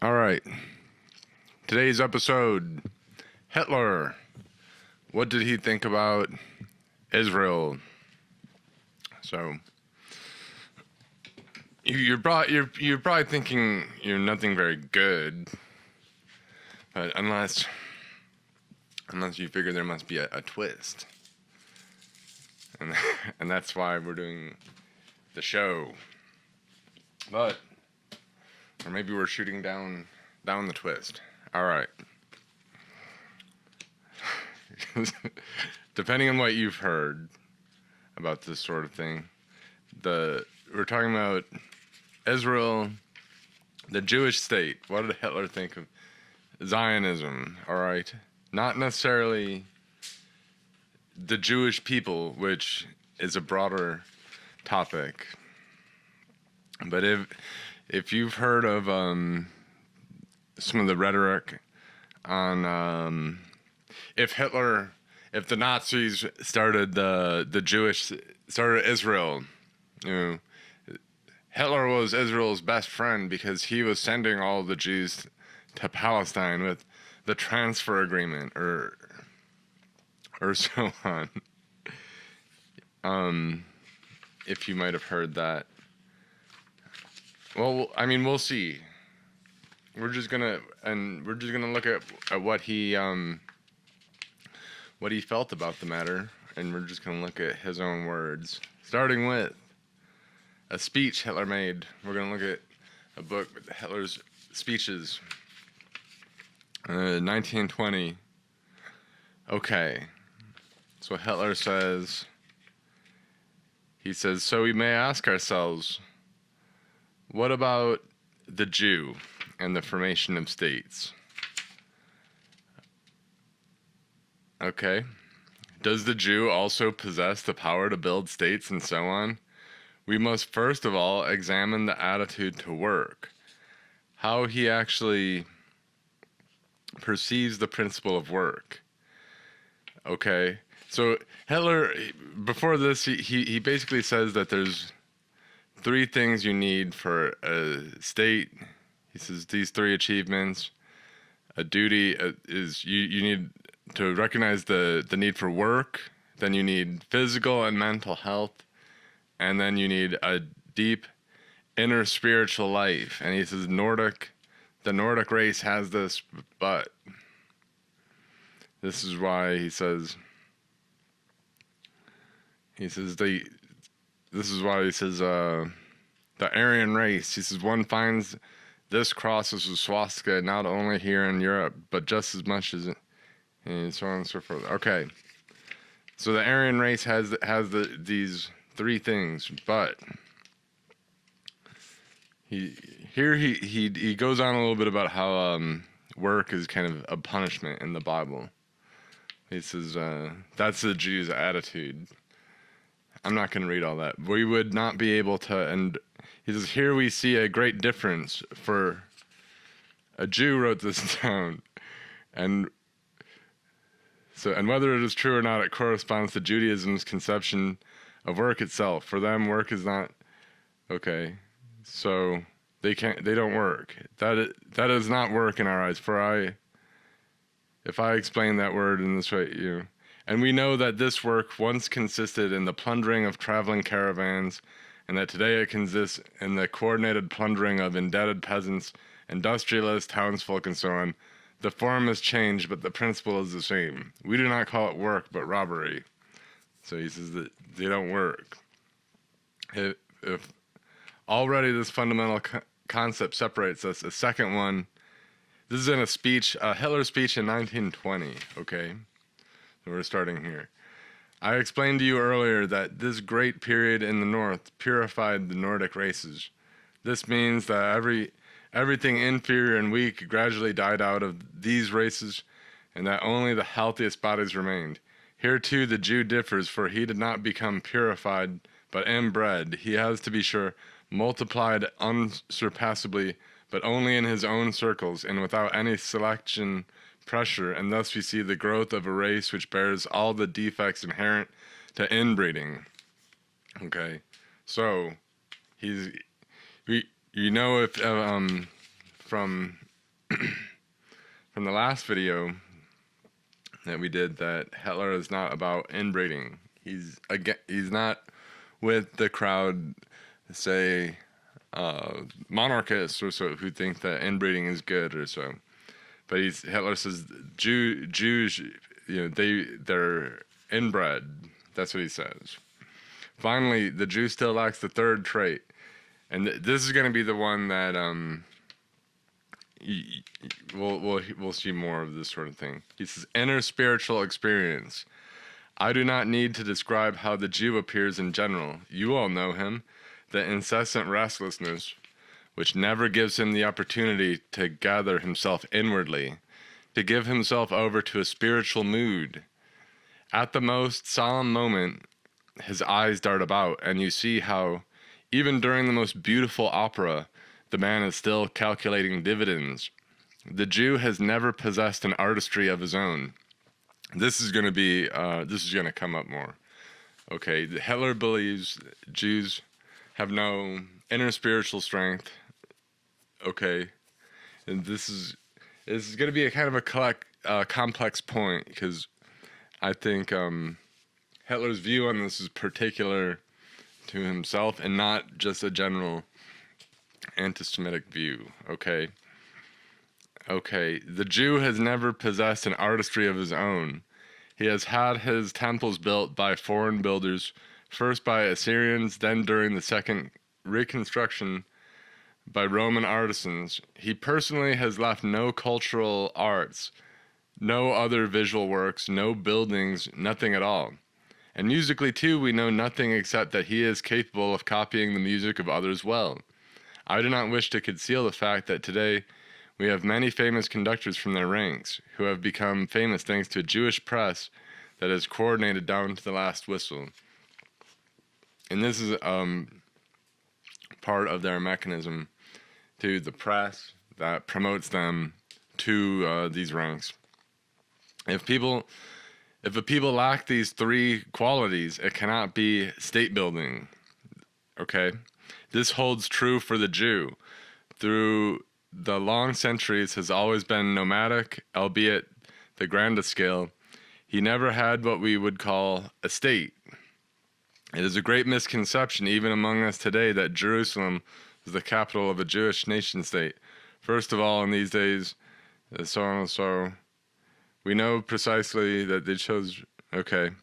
All right. Today's episode, Hitler. What did he think about Israel? So you're probably thinking you're nothing very good, but unless you figure there must be a twist, and that's why we're doing the show. But or maybe we're shooting down the twist. All right. Depending on what you've heard about this sort of thing, we're talking about Israel, the Jewish state. What did Hitler think of Zionism? All right, not necessarily the Jewish people, which is a broader topic. But if you've heard of some of the rhetoric on if the Nazis started started Israel, Hitler was Israel's best friend because he was sending all the Jews to Palestine with the transfer agreement or so on. If you might have heard that. Well, I mean, we'll see. We're just gonna look at what he felt about the matter, and we're just gonna look at his own words, starting with a speech Hitler made. We're gonna look at a book with Hitler's speeches. 1920. Okay, so Hitler says. He says, so we may ask ourselves, what about the Jew and the formation of states? Okay. Does the Jew also possess the power to build states and so on? We must first of all examine the attitude to work, how he actually perceives the principle of work. Okay. So Hitler, before this, he basically says that there's three things you need for a state. He says these three achievements. A duty is you need to recognize the need for work. Then you need physical and mental health. And then you need a deep inner spiritual life. And he says the Nordic race has this, but this is why he says the Aryan race. He says one finds this cross as a swastika not only here in Europe, but just as much as and so on and so forth. Okay, so the Aryan race has these three things, but he goes on a little bit about how work is kind of a punishment in the Bible. He says that's the Jew's attitude. I'm not going to read all that. We would not be able to, and he says, here we see a great difference, for a Jew wrote this down, and whether it is true or not, it corresponds to Judaism's conception of work itself. For them, work is not, okay, so they don't work. That is not work in our eyes, if I explain that word in this way, and we know that this work once consisted in the plundering of traveling caravans, and that today it consists in the coordinated plundering of indebted peasants, industrialists, townsfolk, and so on. The form has changed, but the principle is the same. We do not call it work, but robbery. So he says that they don't work. If already this fundamental concept separates us, a second one, this is in a speech, a Hitler speech in 1920, okay? So we're starting here. I explained to you earlier that this great period in the North purified the Nordic races. This means that everything inferior and weak gradually died out of these races, and that only the healthiest bodies remained. Here too the Jew differs, for he did not become purified, but inbred. He has, to be sure, multiplied unsurpassably, but only in his own circles, and without any selection pressure, and thus we see the growth of a race which bears all the defects inherent to inbreeding. Okay, so if from from the last video that we did that Hitler is not about inbreeding. He's not with the crowd, say, monarchists or so, who think that inbreeding is good or so. But Hitler says Jews, they're inbred. That's what he says. Finally, the Jew still lacks the third trait, and this is going to be the one that we'll see more of this sort of thing. He says, inner spiritual experience. I do not need to describe how the Jew appears in general. You all know him, the incessant restlessness, which never gives him the opportunity to gather himself inwardly, to give himself over to a spiritual mood. At the most solemn moment, his eyes dart about, and you see how, even during the most beautiful opera, the man is still calculating dividends. The Jew has never possessed an artistry of his own. This is going to come up more. Okay, Hitler believes Jews have no inner spiritual strength. Okay, and this is going to be a kind of a complex point, because I think Hitler's view on this is particular to himself and not just a general anti-Semitic view. Okay, the Jew has never possessed an artistry of his own. He has had his temples built by foreign builders, first by Assyrians, then during the second reconstruction by Roman artisans. He personally has left no cultural arts, no other visual works, no buildings, nothing at all. And musically too, we know nothing except that he is capable of copying the music of others well. I do not wish to conceal the fact that today we have many famous conductors from their ranks, who have become famous thanks to a Jewish press that is coordinated down to the last whistle. And this is part of their mechanism to the press that promotes them to these ranks. If a people lack these three qualities, it cannot be state building. Okay? This holds true for the Jew. Through the long centuries has always been nomadic, albeit the grandest scale. He never had what we would call a state. It is a great misconception, even among us today, that Jerusalem was the capital of a Jewish nation state. First of all, in these days, so on and so, we know precisely that they chose, the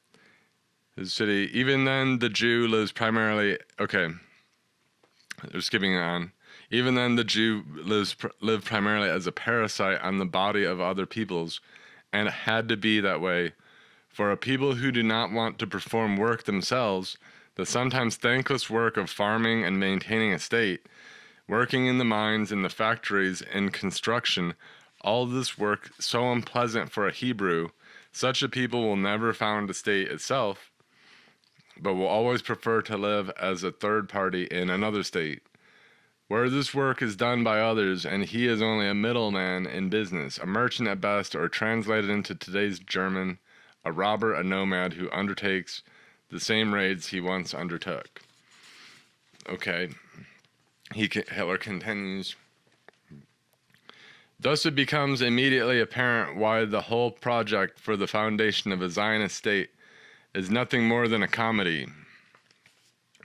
city. Even then, the Jew lives primarily, they're skipping on. Even then, the Jew lived primarily as a parasite on the body of other peoples, and it had to be that way. For a people who do not want to perform work themselves, the sometimes thankless work of farming and maintaining a state, working in the mines, in the factories, in construction, all this work so unpleasant for a Hebrew, such a people will never found a state itself, but will always prefer to live as a third party in another state, where this work is done by others, and he is only a middleman in business, a merchant at best, or translated into today's German, a robber, a nomad who undertakes the same raids he once undertook. Okay, Hitler continues. Thus it becomes immediately apparent why the whole project for the foundation of a Zionist state is nothing more than a comedy.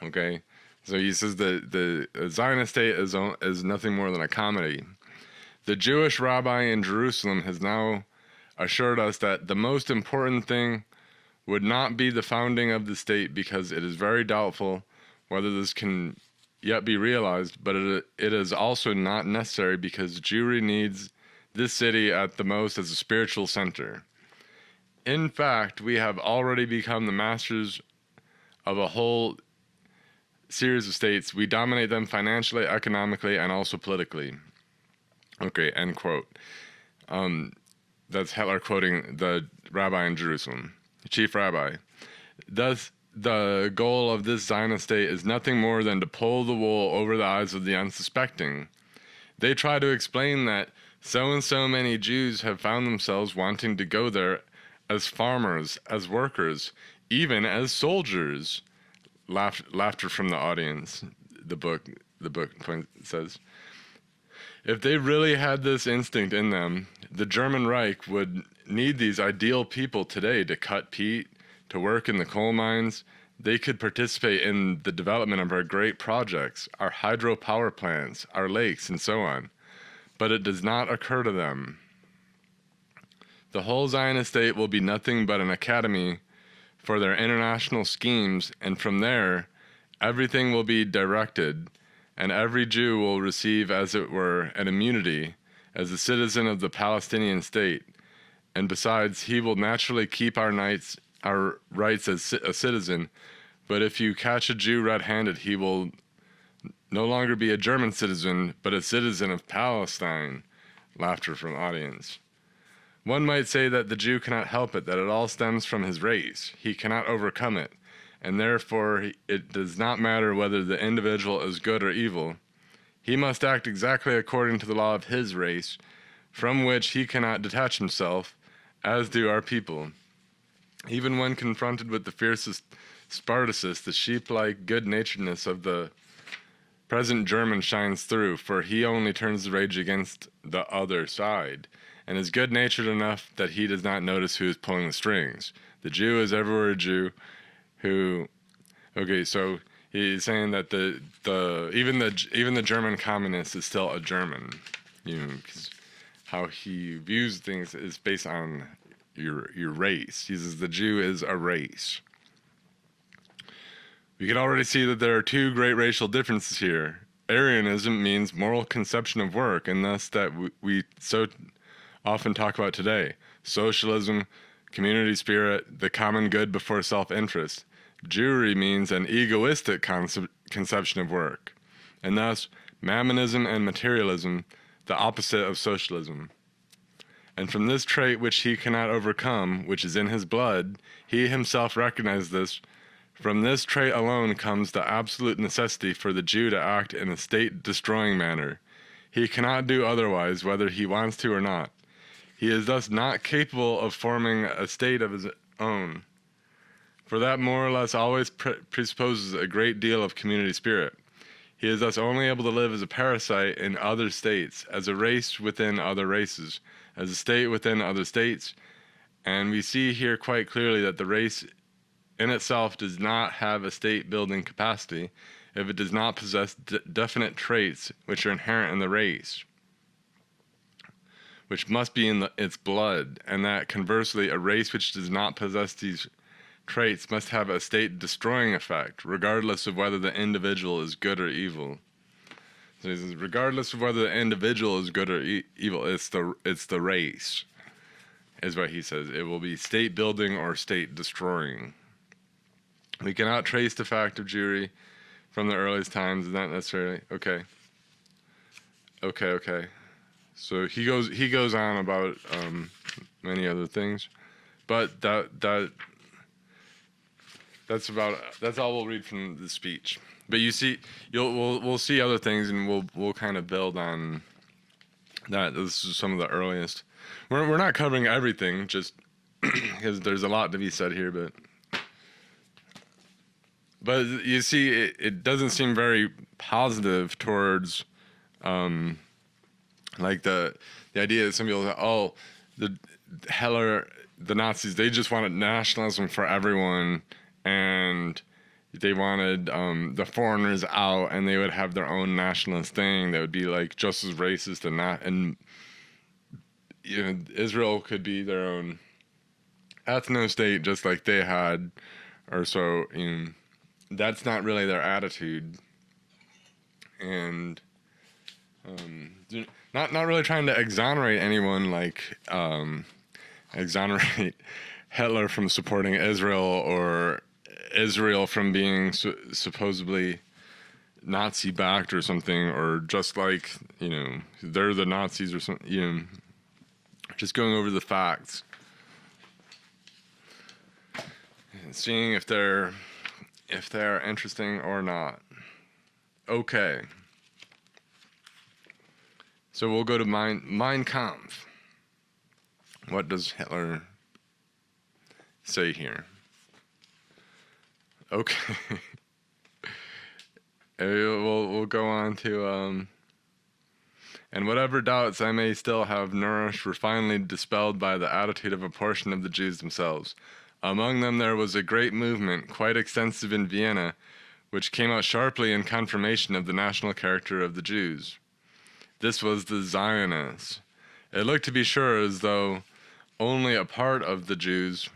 Okay, so he says the Zionist state is nothing more than a comedy. The Jewish rabbi in Jerusalem has now assured us that the most important thing would not be the founding of the state, because it is very doubtful whether this can yet be realized, but it is also not necessary, because Jewry needs this city at the most as a spiritual center. In fact, we have already become the masters of a whole series of states. We dominate them financially, economically, and also politically. Okay, end quote. That's Hitler quoting the rabbi in Jerusalem, the chief rabbi. Thus, the goal of this Zionist state is nothing more than to pull the wool over the eyes of the unsuspecting. They try to explain that so and so many Jews have found themselves wanting to go there as farmers, as workers, even as soldiers. Laughter from the audience, the book says. If they really had this instinct in them, the German Reich would need these ideal people today to cut peat, to work in the coal mines. They could participate in the development of our great projects, our hydropower plants, our lakes, and so on. But it does not occur to them. The whole Zionist state will be nothing but an academy for their international schemes, and from there, everything will be directed, and every Jew will receive, as it were, an immunity as a citizen of the Palestinian state. And besides, he will naturally keep our rights as a citizen. But if you catch a Jew red-handed, he will no longer be a German citizen, but a citizen of Palestine. Laughter from audience. One might say that the Jew cannot help it, that it all stems from his race. He cannot overcome it, and therefore it does not matter whether the individual is good or evil. He must act exactly according to the law of his race, from which he cannot detach himself, as do our people. Even when confronted with the fiercest Spartacus, the sheep-like good-naturedness of the present German shines through, for he only turns the rage against the other side, and is good-natured enough that he does not notice who is pulling the strings. The Jew is everywhere a Jew who... Okay, so he's saying that even the German communist is still a German, because how he views things is based on your race. He says the Jew is a race. We can already see that there are two great racial differences here. Aryanism means moral conception of work, and thus that we so often talk about today. Socialism, community spirit, the common good before self-interest. Jewry means an egoistic conception of work, and thus mammonism and materialism, the opposite of socialism. And from this trait which he cannot overcome, which is in his blood, he himself recognizes this. From this trait alone comes the absolute necessity for the Jew to act in a state-destroying manner. He cannot do otherwise, whether he wants to or not. He is thus not capable of forming a state of his own, for that more or less always presupposes a great deal of community spirit. He is thus only able to live as a parasite in other states, as a race within other races, as a state within other states, and we see here quite clearly that the race in itself does not have a state-building capacity if it does not possess definite traits which are inherent in the race, which must be in its blood, and that conversely a race which does not possess these traits must have a state-destroying effect, regardless of whether the individual is good or evil. So he says, regardless of whether the individual is good or evil, it's the race, is what he says. It will be state-building or state-destroying. We cannot trace the fact of Jewry from the earliest times, not necessarily. Okay. So he goes on about many other things, but that's all we'll read from the speech. But you see, we'll see other things, and we'll kind of build on that. This is some of the earliest. We're not covering everything, just because there's a lot to be said here, but you see, it doesn't seem very positive towards, like the idea that some people say, oh, the Nazis, they just wanted nationalism for everyone, and they wanted the foreigners out, and they would have their own nationalist thing that would be like just as racist and Israel could be their own ethno-state just like they had, or so. That's not really their attitude, and not really trying to exonerate anyone, like exonerate Hitler from supporting Israel or Israel from being supposedly Nazi-backed or something, or just like they're the Nazis or something. Just going over the facts, and seeing if they're interesting or not. Okay. So we'll go to Mein Kampf. What does Hitler say here? Okay. We'll go on to and whatever doubts I may still have nourished were finally dispelled by the attitude of a portion of the Jews themselves. Among them there was a great movement, quite extensive in Vienna, which came out sharply in confirmation of the national character of the Jews. This was the Zionists. It looked, to be sure, as though only a part of the Jews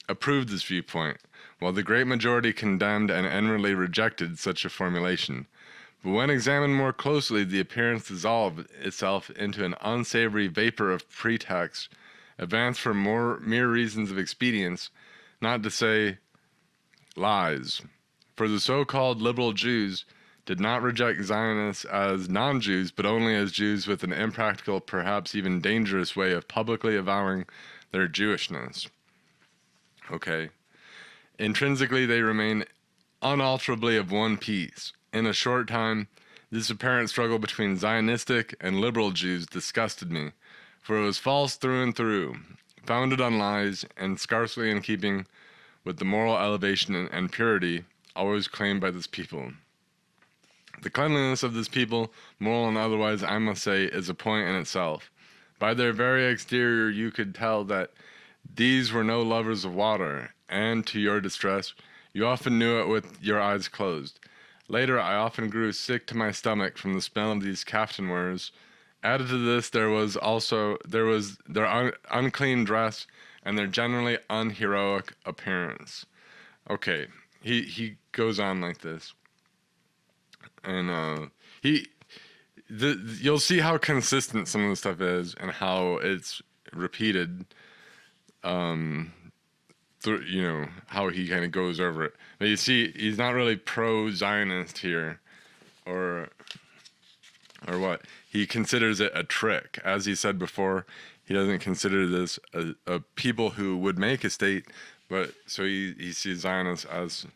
approved this viewpoint, while the great majority condemned and inwardly rejected such a formulation. But when examined more closely, the appearance dissolved itself into an unsavory vapor of pretext, advanced for mere reasons of expedience, not to say lies. For the so-called liberal Jews did not reject Zionists as non-Jews, but only as Jews with an impractical, perhaps even dangerous way of publicly avowing their Jewishness. Okay. Intrinsically, they remain unalterably of one piece. In a short time, this apparent struggle between Zionistic and liberal Jews disgusted me, for it was false through and through, founded on lies, and scarcely in keeping with the moral elevation and purity always claimed by this people. The cleanliness of this people, moral and otherwise, I must say, is a point in itself. By their very exterior you could tell that these were no lovers of water, and to your distress, you often knew it with your eyes closed. Later, I often grew sick to my stomach from the smell of these caftan wares. Added to this, there was their unclean dress and their generally unheroic appearance. Okay, he goes on like this. And you'll see how consistent some of the stuff is and how it's repeated. How he kind of goes over it. But you see, he's not really pro-Zionist here, or what. He considers it a trick. As he said before, he doesn't consider this a people who would make a state, but so he sees Zionists as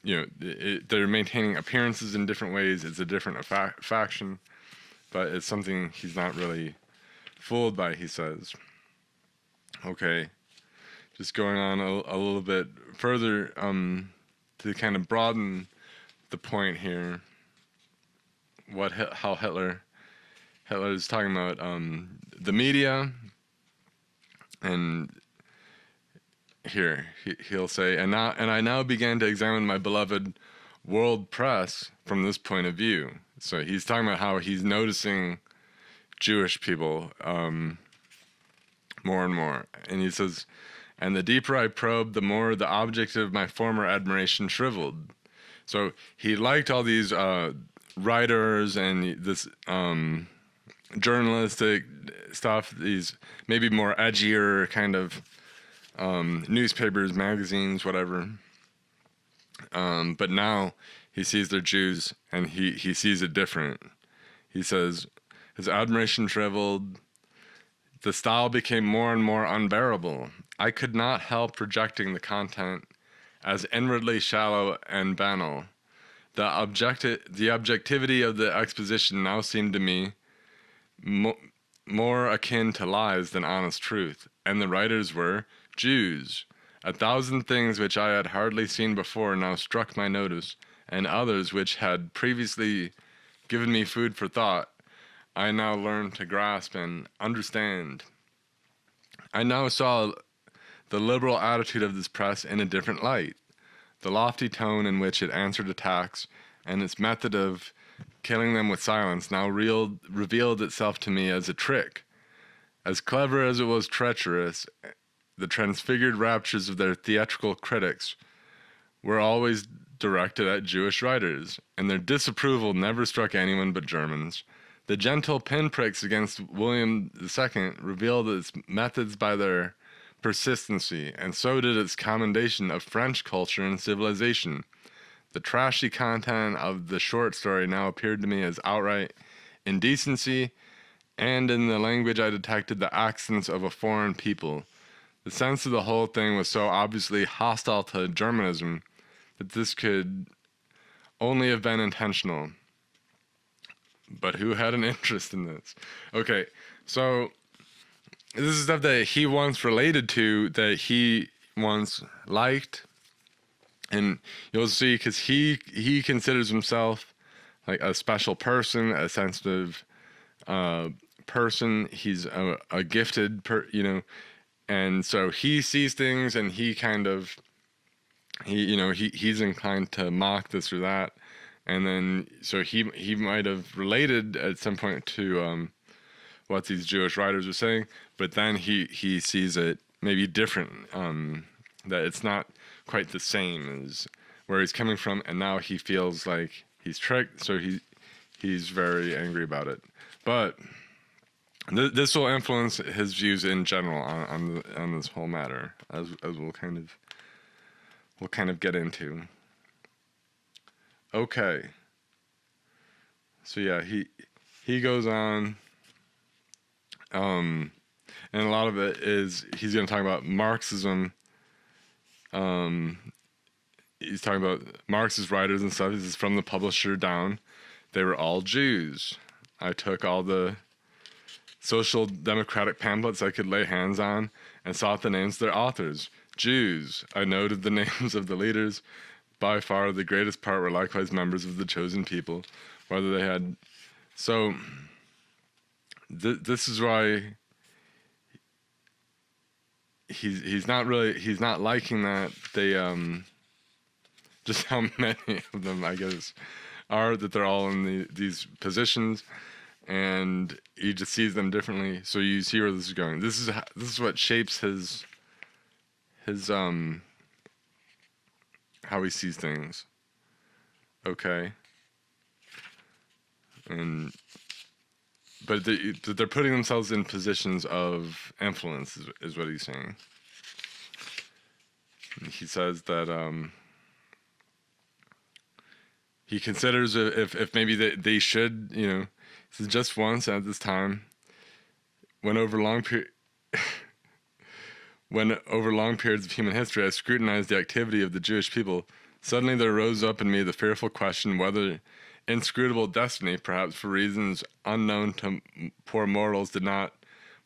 they're maintaining appearances in different ways. It's a different faction, but it's something he's not really fooled by, he says. Okay, just going on a little bit further to kind of broaden the point here. How Hitler is talking about the media, and here he'll say, and I now began to examine my beloved world press from this point of view. So he's talking about how he's noticing Jewish people more and more, and he says, and the deeper I probed, the more the object of my former admiration shriveled. So he liked all these writers and this journalistic stuff, these maybe more edgier kind of newspapers, magazines, whatever. But now he sees they're Jews, and he sees it different. He says, his admiration shriveled. The style became more and more unbearable. I could not help rejecting the content as inwardly shallow and banal. The objectivity of the exposition now seemed to me more akin to lies than honest truth, and the writers were Jews. 1,000 things which I had hardly seen before now struck my notice, and others which had previously given me food for thought, I now learned to grasp and understand. I now saw the liberal attitude of this press in a different light. The lofty tone in which it answered attacks and its method of killing them with silence now revealed itself to me as a trick. As clever as it was treacherous, the transfigured raptures of their theatrical critics were always directed at Jewish writers, and their disapproval never struck anyone but Germans. The gentle pinpricks against William II revealed its methods by their persistency, and so did its commendation of French culture and civilization. The trashy content of the short story now appeared to me as outright indecency, and in the language I detected the accents of a foreign people. The sense of the whole thing was so obviously hostile to Germanism that this could only have been intentional. But who had an interest in this? Okay, so this is stuff that he once related to, that he once liked. And you'll see, because he considers himself like a special person, a sensitive person. He's a gifted and so he sees things, and he kind of he's inclined to mock this or that, and then so he might have related at some point to what these Jewish writers are saying, but then he sees it maybe different, that it's not quite the same as where he's coming from, and now he feels like he's tricked, so he's very angry about it. But this will influence his views in general on this whole matter, as we'll kind of get into. Okay. So yeah, he goes on, and a lot of it is he's going to talk about Marxism. He's talking about Marx's writers and stuff. This is from the publisher down. They were all Jews. I took all the social democratic pamphlets I could lay hands on and sought the names of their authors. Jews. I noted the names of the leaders. By far the greatest part were likewise members of the chosen people, whether they had... So, this is why he's not liking that they, just how many of them, I guess, are, that they're all in these positions, and he just sees them differently. So you see where this is going. This is what shapes his how he sees things. Okay. But they're putting themselves in positions of influence, is what he's saying. He says that he considers if maybe they should, this is just once at this time, when over long periods of human history I scrutinized the activity of the Jewish people, suddenly there rose up in me the fearful question whether inscrutable destiny, perhaps for reasons unknown to poor mortals, did not,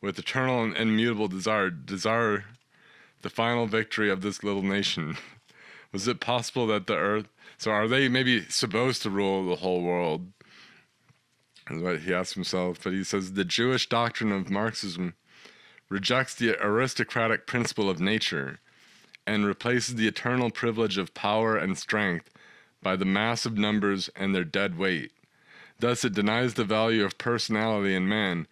with eternal and immutable desire the final victory of this little nation. Was it possible that the earth... So are they maybe supposed to rule the whole world? Is what he asks himself. But he says the Jewish doctrine of Marxism rejects the aristocratic principle of nature and replaces the eternal privilege of power and strength by the massive numbers and their dead weight. Thus it denies the value of personality in man,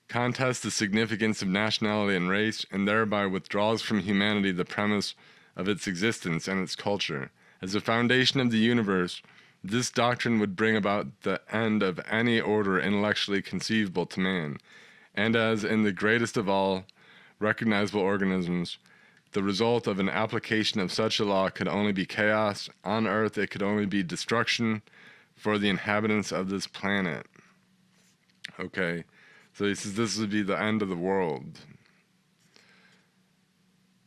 contests the significance of nationality and race, and thereby withdraws from humanity the premise of its existence and its culture. As the foundation of the universe, this doctrine would bring about the end of any order intellectually conceivable to man, and as in the greatest of all recognizable organisms, the result of an application of such a law could only be chaos. On earth, it could only be destruction for the inhabitants of this planet. Okay, so he says this would be the end of the world.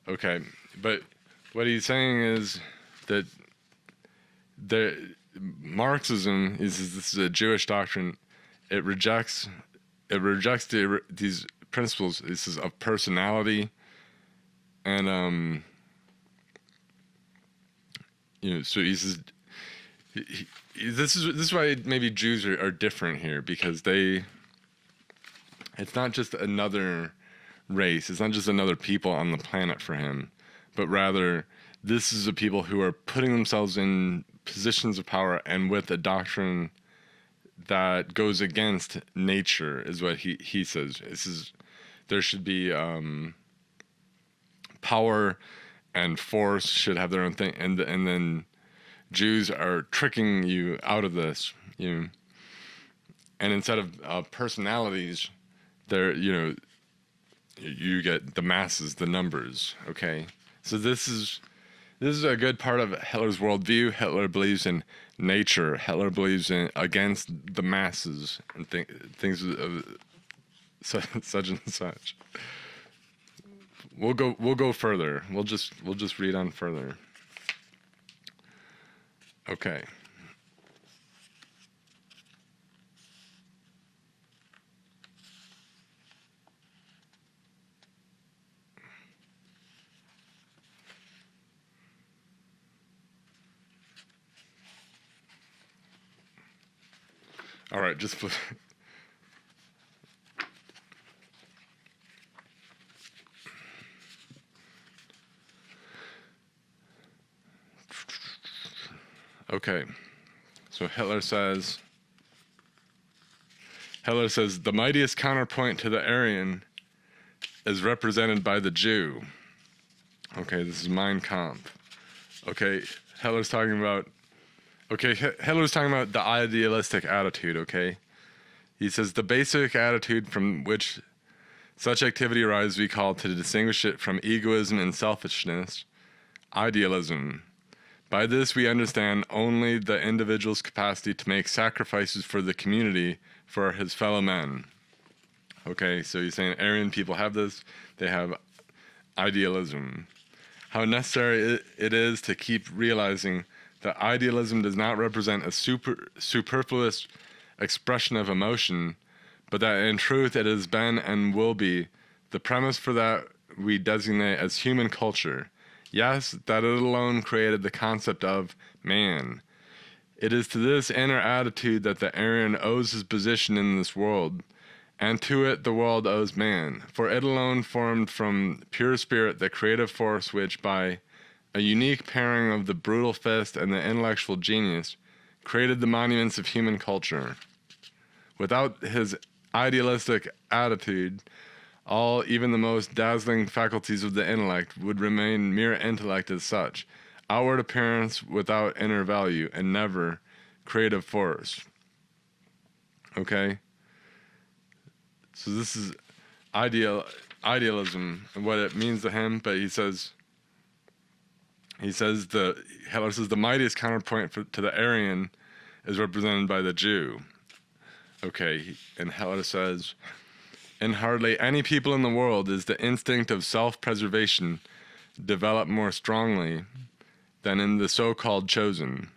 Okay, but what he's saying is that Marxism this is a Jewish doctrine. It rejects these principles. This is of personality. And so he says this is why maybe Jews are different here, because it's not just another race, it's not just another people on the planet for him, but rather this is a people who are putting themselves in positions of power and with a doctrine that goes against nature, is what he says. There should be power and force should have their own thing, and then Jews are tricking you out of this, and instead of personalities, you get the masses, the numbers. Okay, so this is a good part of Hitler's worldview. Hitler believes in nature. Hitler believes in against the masses and things of such and such. We'll go further. We'll just read on further. Okay. All right, just okay. So Hitler says the mightiest counterpoint to the Aryan is represented by the Jew. Okay, this is Mein Kampf. Okay, Hitler's talking about the idealistic attitude, okay? He says the basic attitude from which such activity arises we call to distinguish it from egoism and selfishness, idealism. By this we understand only the individual's capacity to make sacrifices for the community, for his fellow men. Okay, so he's saying Aryan people have this, they have idealism. How necessary it is to keep realizing that idealism does not represent a superfluous expression of emotion, but that in truth it has been and will be the premise for that we designate as human culture. Yes, that it alone created the concept of man. It is to this inner attitude that the Aryan owes his position in this world, and to it the world owes man, for it alone formed from pure spirit the creative force which, by a unique pairing of the brutal fist and the intellectual genius, created the monuments of human culture. Without his idealistic attitude, all, even the most dazzling faculties of the intellect would remain mere intellect as such, outward appearance without inner value, and never creative force. Okay? So this is idealism and what it means to him, but Hitler says the mightiest counterpoint to the Aryan is represented by the Jew. Okay, and Hitler says, in hardly any people in the world is the instinct of self-preservation developed more strongly than in the so-called chosen.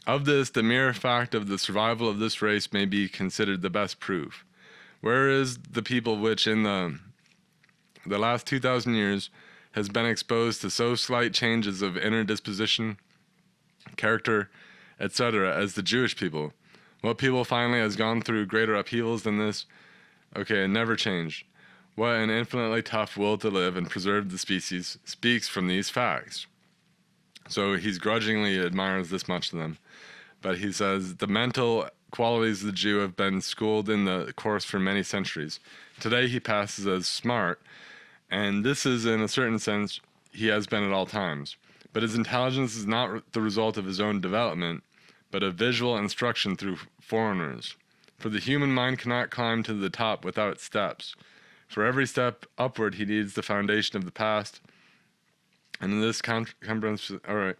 Of this, the mere fact of the survival of this race may be considered the best proof. Where is the people which in the last 2,000 years has been exposed to so slight changes of inner disposition, character, etc., as the Jewish people? What people finally has gone through greater upheavals than this? Okay, and never changed. What an infinitely tough will to live and preserve the species speaks from these facts. So he's grudgingly admires this much of them. But he says, the mental qualities of the Jew have been schooled in the course for many centuries. Today he passes as smart, and this is, in a certain sense, he has been at all times. But his intelligence is not the result of his own development, but of visual instruction through foreigners. For the human mind cannot climb to the top without steps. For every step upward, he needs the foundation of the past. And in this comprehensive, all right,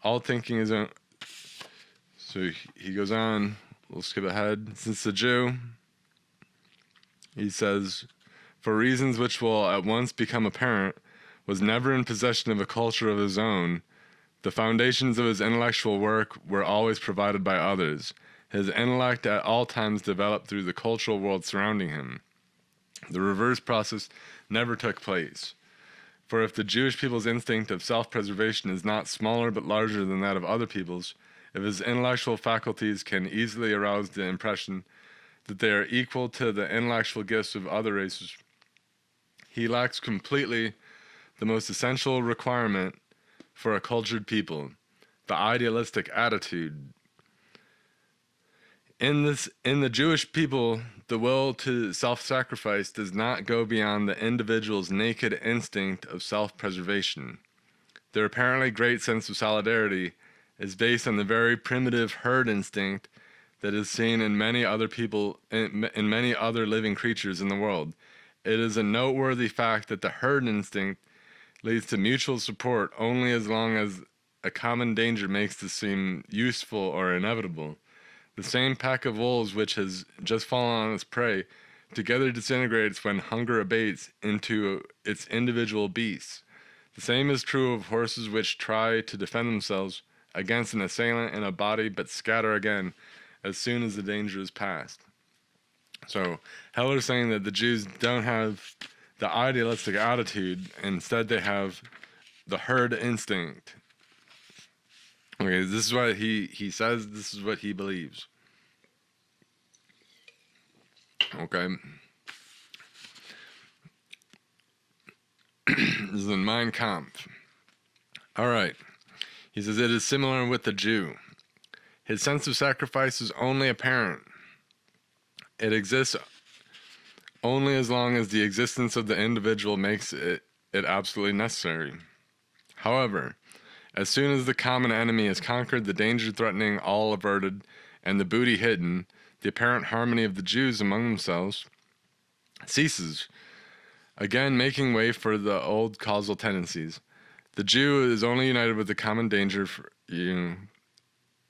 all thinking is. So he goes on. We'll skip ahead. Since the Jew, he says, for reasons which will at once become apparent, was never in possession of a culture of his own. The foundations of his intellectual work were always provided by others. His intellect at all times developed through the cultural world surrounding him. The reverse process never took place. For if the Jewish people's instinct of self-preservation is not smaller but larger than that of other peoples, if his intellectual faculties can easily arouse the impression that they are equal to the intellectual gifts of other races, he lacks completely the most essential requirement for a cultured people, the idealistic attitude. In the Jewish people, the will to self-sacrifice does not go beyond the individual's naked instinct of self-preservation. Their apparently great sense of solidarity is based on the very primitive herd instinct that is seen in many other people, in many other living creatures in the world. It is a noteworthy fact that the herd instinct leads to mutual support only as long as a common danger makes this seem useful or inevitable. The same pack of wolves which has just fallen on its prey together disintegrates when hunger abates into its individual beasts. The same is true of horses which try to defend themselves against an assailant in a body but scatter again as soon as the danger is past. So Heller's saying that the Jews don't have the idealistic attitude, instead they have the herd instinct. Okay, this is what he says, this is what he believes. Okay. This is in Mein Kampf. All right. He says, it is similar with the Jew. His sense of sacrifice is only apparent. It exists only as long as the existence of the individual makes it absolutely necessary. However, as soon as the common enemy is conquered, the danger threatening all averted, and the booty hidden, the apparent harmony of the Jews among themselves ceases, again making way for the old causal tendencies. The Jew is only united with the common danger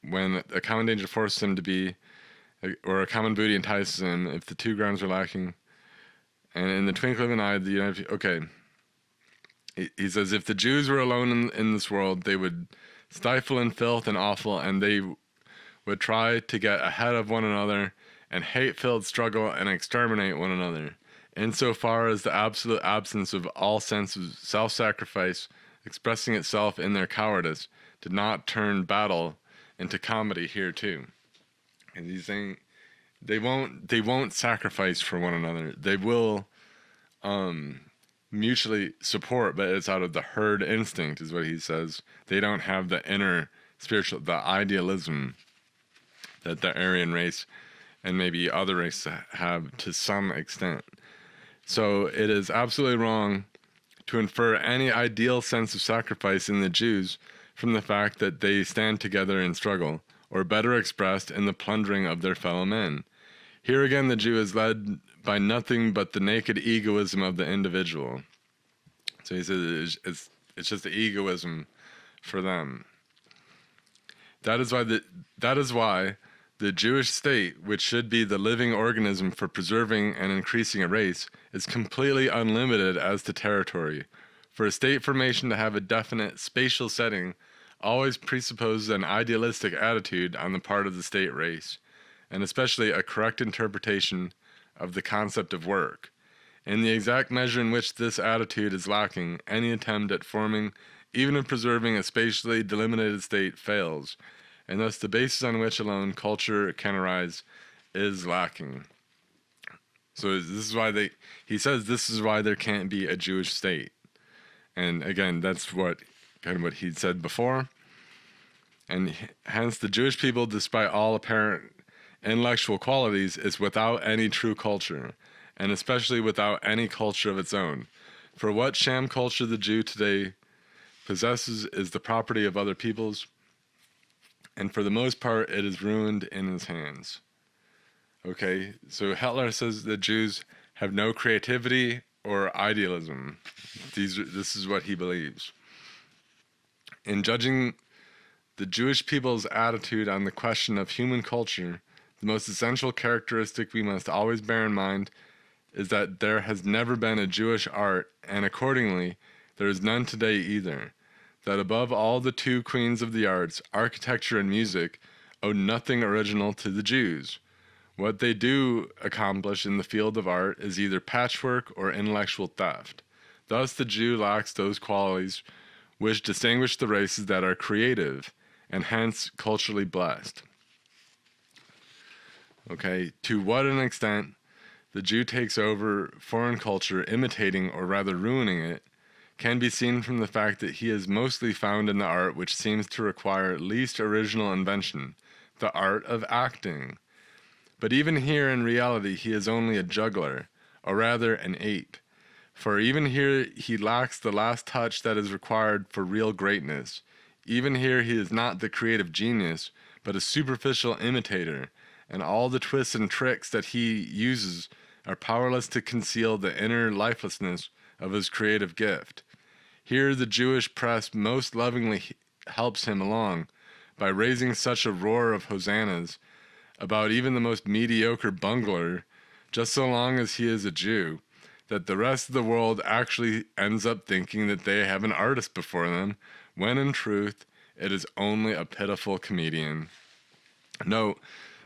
when a common danger forces him to be, or a common booty entices him, if the two grounds are lacking. And in the twinkling of an eye, the united... Okay. He says, if the Jews were alone in this world, they would stifle in filth and offal, and they would try to get ahead of one another and hate-filled struggle and exterminate one another. Insofar as the absolute absence of all sense of self-sacrifice expressing itself in their cowardice did not turn battle into comedy here too. And he's saying they won't sacrifice for one another. They will mutually support, but it's out of the herd instinct, is what he says. They don't have the inner spiritual, the idealism that the Aryan race and maybe other races have to some extent. So it is absolutely wrong to infer any ideal sense of sacrifice in the Jews from the fact that they stand together in struggle, or better expressed, in the plundering of their fellow men. Here again the Jew is led by nothing but the naked egoism of the individual. So he says it's just the egoism for them. That is why the Jewish state, which should be the living organism for preserving and increasing a race, is completely unlimited as to territory. For a state formation to have a definite spatial setting always presupposes an idealistic attitude on the part of the state race, and especially a correct interpretation of the concept of work. In the exact measure in which this attitude is lacking, any attempt at forming, even of preserving, a spatially delimited state fails, and thus the basis on which alone culture can arise is lacking. So this is why he says this is why there can't be a Jewish state. And again, that's what he said before. And hence the Jewish people, despite all apparent intellectual qualities, is without any true culture, and especially without any culture of its own. For what sham culture the Jew today possesses is the property of other peoples, and for the most part it is ruined in his hands. Okay, so Hitler says that Jews have no creativity or idealism. This is what he believes. In judging the Jewish people's attitude on the question of human culture, the most essential characteristic we must always bear in mind is that there has never been a Jewish art, and accordingly, there is none today either. That above all the two queens of the arts, architecture and music, owe nothing original to the Jews. What they do accomplish in the field of art is either patchwork or intellectual theft. Thus the Jew lacks those qualities which distinguish the races that are creative, and hence culturally blessed. Okay, to what an extent the Jew takes over foreign culture, imitating or rather ruining it, can be seen from the fact that he is mostly found in the art which seems to require least original invention, the art of acting. But even here in reality he is only a juggler, or rather an ape, for even here he lacks the last touch that is required for real greatness. Even here he is not the creative genius, but a superficial imitator, and all the twists and tricks that he uses are powerless to conceal the inner lifelessness of his creative gift. Here the Jewish press most lovingly helps him along by raising such a roar of hosannas about even the most mediocre bungler, just so long as he is a Jew, that the rest of the world actually ends up thinking that they have an artist before them, when in truth it is only a pitiful comedian. Note,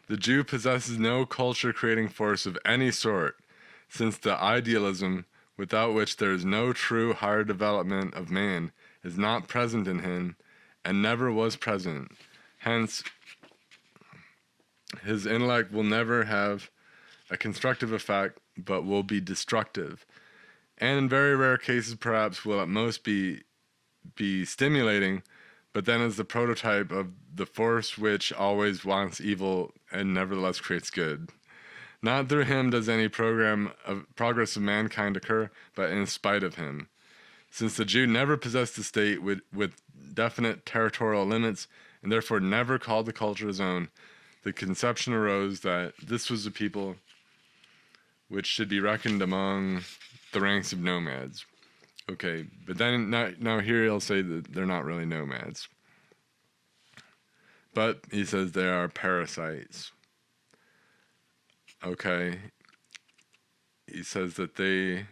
the Jew possesses no culture-creating force of any sort, since the idealism, without which there is no true higher development of man, is not present in him, and never was present. Hence, his intellect will never have a constructive effect, but will be destructive. And in very rare cases, perhaps will at most be stimulating, but then is the prototype of the force which always wants evil and nevertheless creates good. Not through him does any progress of mankind occur, but in spite of him. Since the Jew never possessed a state with definite territorial limits, and therefore never called the culture his own, the conception arose that this was a people which should be reckoned among the ranks of nomads. Okay, but then now here he'll say that they're not really nomads. But he says they are parasites. Okay. He says that they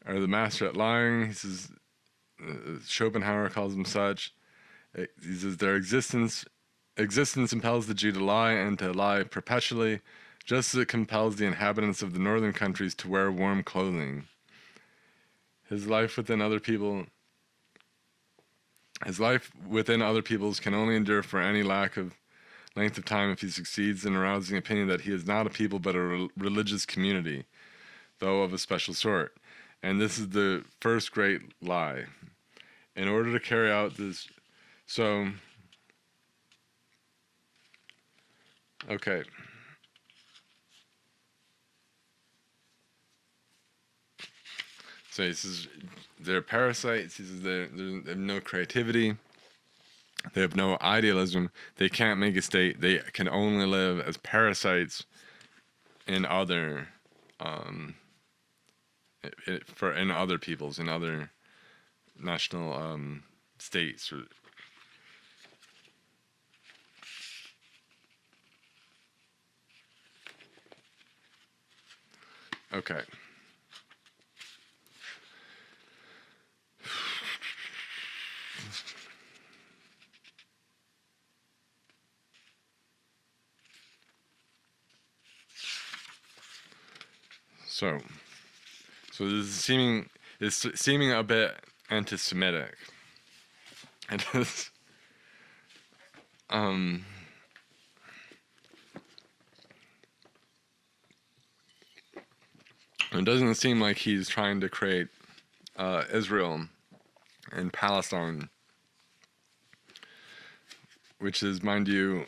are the master at lying. He says, Schopenhauer calls them such. He says their existence impels the Jew to lie and to lie perpetually, just as it compels the inhabitants of the northern countries to wear warm clothing. His life within other people's can only endure for any length of time if he succeeds in arousing the opinion that he is not a people but a religious community, though of a special sort. And this is the first great lie. In order to carry out this, okay. So he says they're parasites. He says they have no creativity. They have no idealism. They can't make a state. They can only live as parasites in other, in other peoples, in other national states. Okay. So this is seeming a bit anti-Semitic. It is, it doesn't seem like he's trying to create Israel and Palestine, which is, mind you,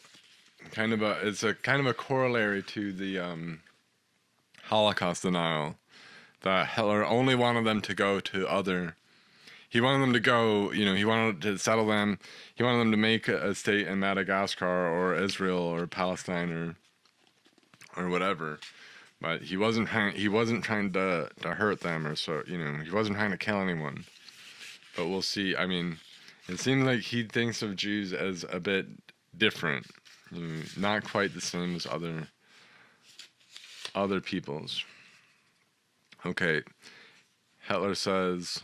kind of a corollary to the Holocaust denial, that Hitler only wanted them to go to other. He wanted them to go, he wanted to settle them. He wanted them to make a state in Madagascar or Israel or Palestine or whatever. But he wasn't trying to hurt them or so, he wasn't trying to kill anyone. But we'll see. I mean, it seems like he thinks of Jews as a bit different, not quite the same as other peoples. Okay, Hitler says,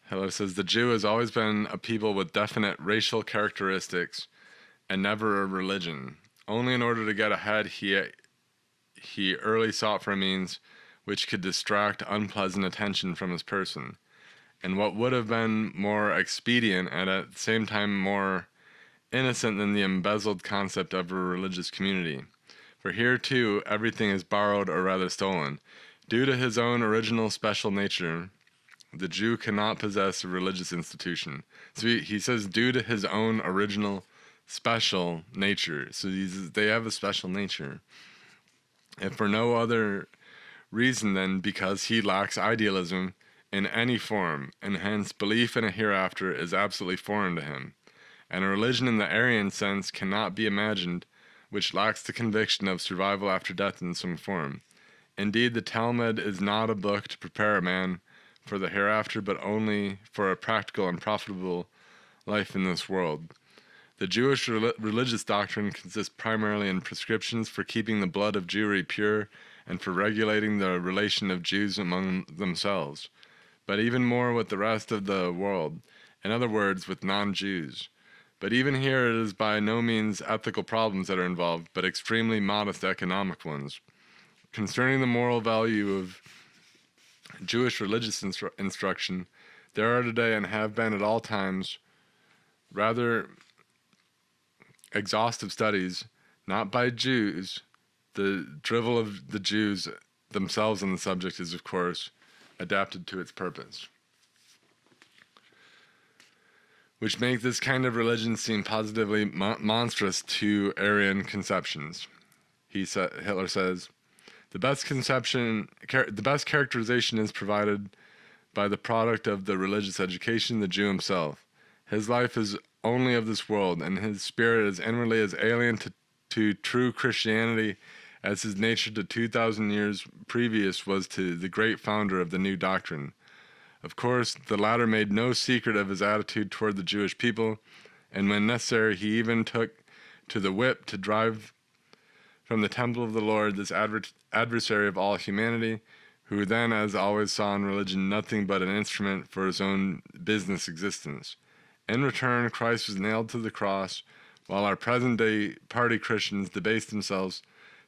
the Jew has always been a people with definite racial characteristics and never a religion. Only in order to get ahead, he early sought for a means which could distract unpleasant attention from his person, and what would have been more expedient and at the same time more innocent than the embezzled concept of a religious community. For here, too, everything is borrowed or rather stolen. Due to his own original special nature, the Jew cannot possess a religious institution. So he says due to his own original special nature. So they have a special nature. And for no other reason than because he lacks idealism in any form, and hence belief in a hereafter is absolutely foreign to him. And a religion in the Aryan sense cannot be imagined which lacks the conviction of survival after death in some form. Indeed, the Talmud is not a book to prepare a man for the hereafter, but only for a practical and profitable life in this world. The Jewish religious doctrine consists primarily in prescriptions for keeping the blood of Jewry pure and for regulating the relation of Jews among themselves, but even more with the rest of the world, in other words, with non-Jews. But even here it is by no means ethical problems that are involved, but extremely modest economic ones. Concerning the moral value of Jewish religious instruction, there are today and have been at all times rather exhaustive studies, not by Jews. The drivel of the Jews themselves on the subject is, of course, adapted to its purpose, which make this kind of religion seem positively monstrous to Aryan conceptions. Hitler says, the best characterization is provided by the product of the religious education, the Jew himself. His life is only of this world, and his spirit is inwardly as alien to true Christianity as his nature to 2,000 years previous was to the great founder of the new doctrine. Of course, the latter made no secret of his attitude toward the Jewish people, and when necessary, he even took to the whip to drive from the temple of the Lord this adversary of all humanity, who then, as always, saw in religion nothing but an instrument for his own business existence. In return, Christ was nailed to the cross, while our present-day party Christians debase themselves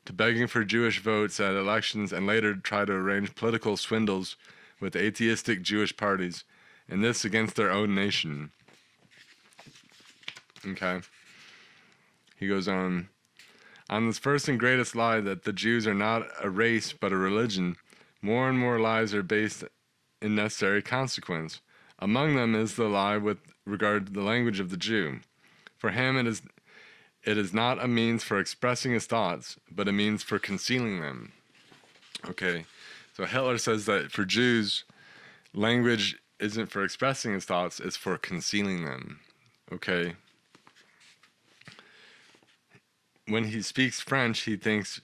to begging for Jewish votes at elections and later try to arrange political swindles with atheistic Jewish parties, and this against their own nation. Okay. He goes on this first and greatest lie that the Jews are not a race but a religion, more and more lies are based in necessary consequence. Among them is the lie with regard to the language of the Jew. For him it is not a means for expressing his thoughts, but a means for concealing them. Okay, so Hitler says that for Jews, language isn't for expressing his thoughts, it's for concealing them. Okay. When he speaks French, he thinks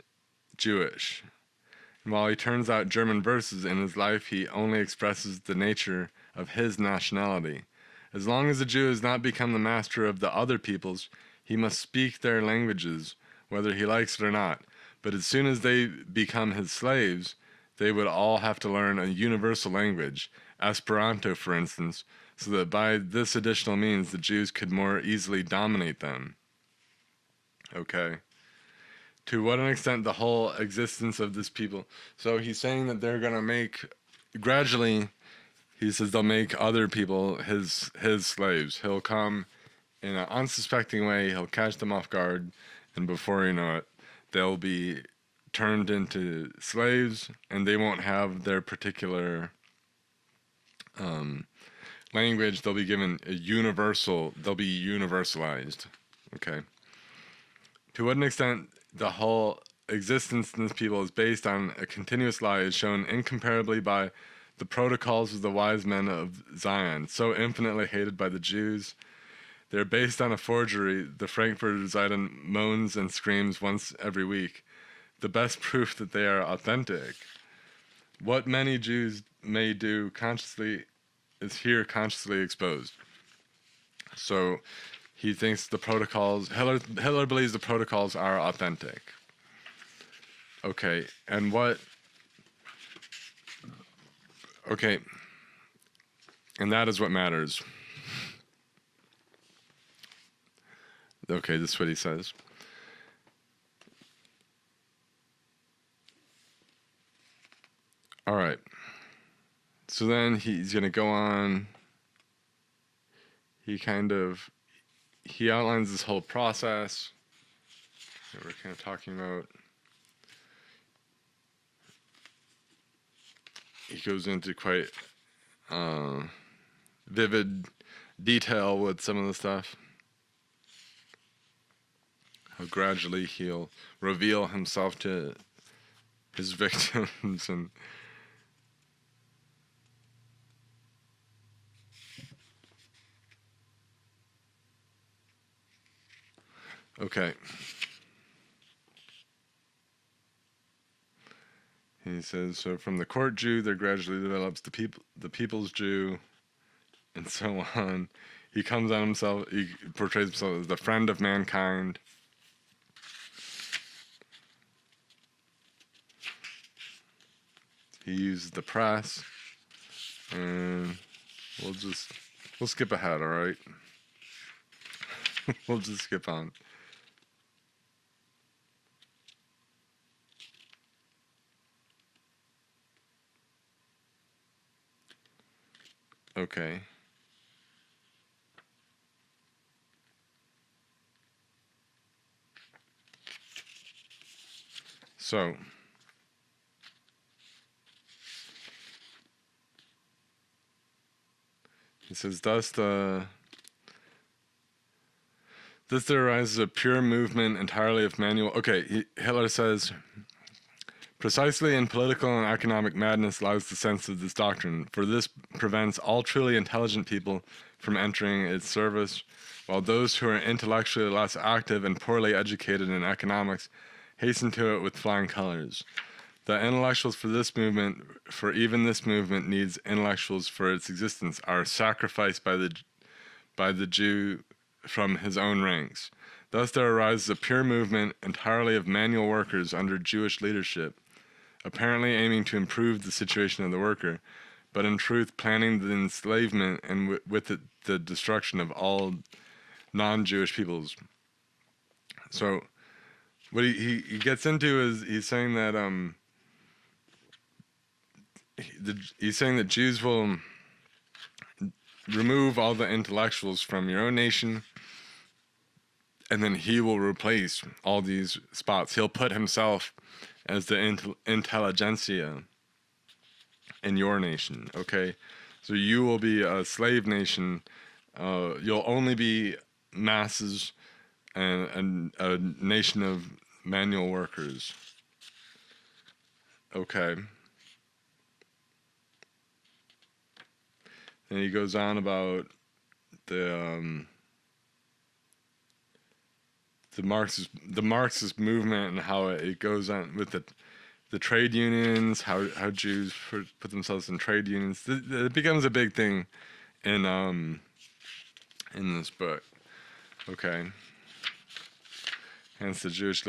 Jewish. And while he turns out German verses in his life, he only expresses the nature of his nationality. As long as a Jew has not become the master of the other peoples, he must speak their languages, whether he likes it or not. But as soon as they become his slaves, they would all have to learn a universal language, Esperanto, for instance, so that by this additional means the Jews could more easily dominate them. Okay. To what an extent the whole existence of this people. So he's saying that they're going to make, gradually, he says they'll make other people his slaves. He'll come in an unsuspecting way, he'll catch them off guard, and before you know it, they'll be turned into slaves, and they won't have their particular language. They'll be given a universal, they'll be universalized. Okay. To what an extent the whole existence in this people is based on a continuous lie is shown incomparably by the protocols of the wise men of Zion, so infinitely hated by the Jews. They're based on a forgery. The Frankfurter Zeitung moans and screams once every week. The best proof that they are authentic. What many Jews may do consciously is here consciously exposed. So he thinks the protocols, Hitler believes the protocols are authentic. Okay, and what, okay, and that is what matters. Okay, this is what he says. All right. So then he's going to go on. He outlines this whole process that we're kind of talking about. He goes into quite vivid detail with some of the stuff. How gradually he'll reveal himself to his victims and okay. He says, so from the court Jew, there gradually develops the people's Jew, and so on. He comes on himself, he portrays himself as the friend of mankind. He uses the press, and we'll skip ahead, all right? We'll just skip on. Okay. So, he says, thus there arises a pure movement entirely of manual. Okay, Hitler says, precisely in political and economic madness lies the sense of this doctrine, for this prevents all truly intelligent people from entering its service, while those who are intellectually less active and poorly educated in economics hasten to it with flying colors. The intellectuals for this movement, for even this movement needs intellectuals for its existence, are sacrificed by the Jew from his own ranks. Thus there arises a pure movement entirely of manual workers under Jewish leadership, apparently aiming to improve the situation of the worker, but in truth planning the enslavement and with it the destruction of all non-Jewish peoples. So what he gets into is he's saying that he's saying that Jews will remove all the intellectuals from your own nation, and then he will replace all these spots. He'll put himself as the intelligentsia in your nation, okay? So you will be a slave nation. You'll only be masses and a nation of manual workers. Okay. And he goes on about the Marxist movement and how it goes on with the trade unions, how Jews put themselves in trade unions. It becomes a big thing in this book. Okay. Hence the Jewish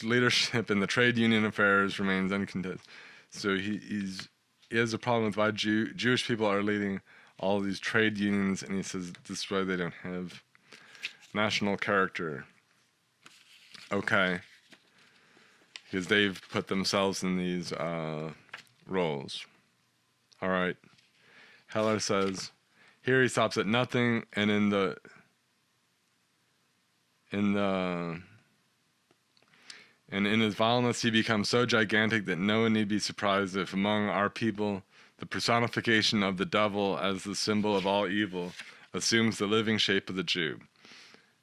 leadership in the trade union affairs remains uncontested. So he has a problem with why Jewish people are leading all these trade unions, and he says this is why they don't have national character. Okay. Because they've put themselves in these roles. All right. Heller says, here he stops at nothing, and and in his vileness he becomes so gigantic that no one need be surprised if among our people the personification of the devil as the symbol of all evil assumes the living shape of the Jew.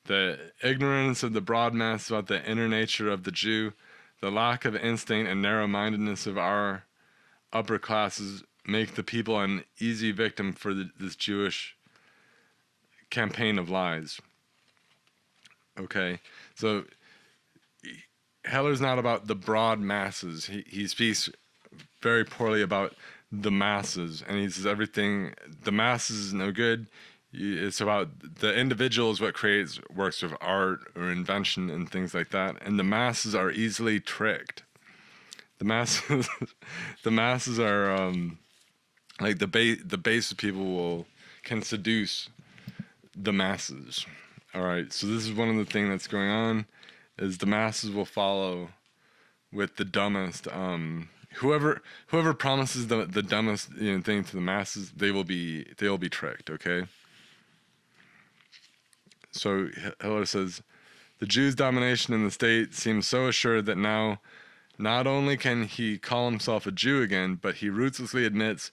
The ignorance of the broad mass about the inner nature of the Jew, the lack of instinct and narrow-mindedness of our upper classes make the people an easy victim for this Jewish campaign of lies. Okay, so Heller's not about the broad masses. He speaks very poorly about the masses, and he says everything, the masses is no good. It's about the individual is what creates works of art or invention and things like that, and the masses are easily tricked. The masses are like the base of people can seduce the masses. All right, so this is one of the things that's going on, is the masses will follow with the dumbest. Whoever promises the dumbest thing to the masses, they will be tricked. Okay. So Hitler says, the Jews' domination in the state seems so assured that now, not only can he call himself a Jew again, but he ruthlessly admits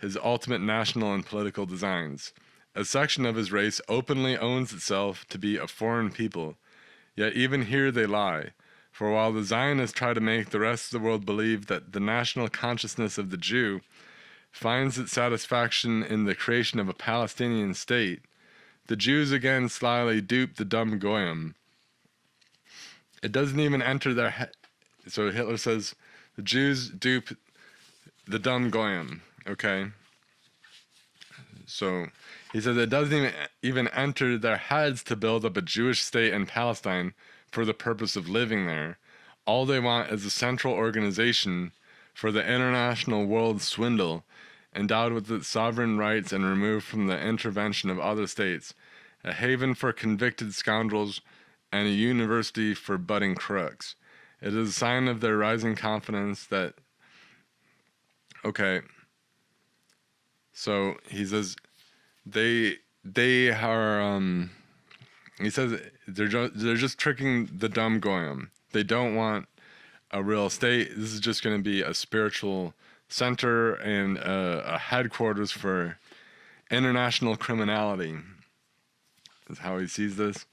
his ultimate national and political designs. A section of his race openly owns itself to be a foreign people, yet even here they lie. For while the Zionists try to make the rest of the world believe that the national consciousness of the Jew finds its satisfaction in the creation of a Palestinian state, the Jews again slyly dupe the dumb Goyim. It doesn't even enter their head. So Hitler says the Jews dupe the dumb Goyim. Okay. So he says it doesn't even enter their heads to build up a Jewish state in Palestine for the purpose of living there. All they want is a central organization for the international world swindle, endowed with its sovereign rights and removed from the intervention of other states, a haven for convicted scoundrels and a university for budding crooks. It is a sign of their rising confidence that, okay, so he says they are, he says they're just tricking the dumb Goyim. They don't want a real state. This is just going to be a spiritual center and a headquarters for international criminality, is how he sees this.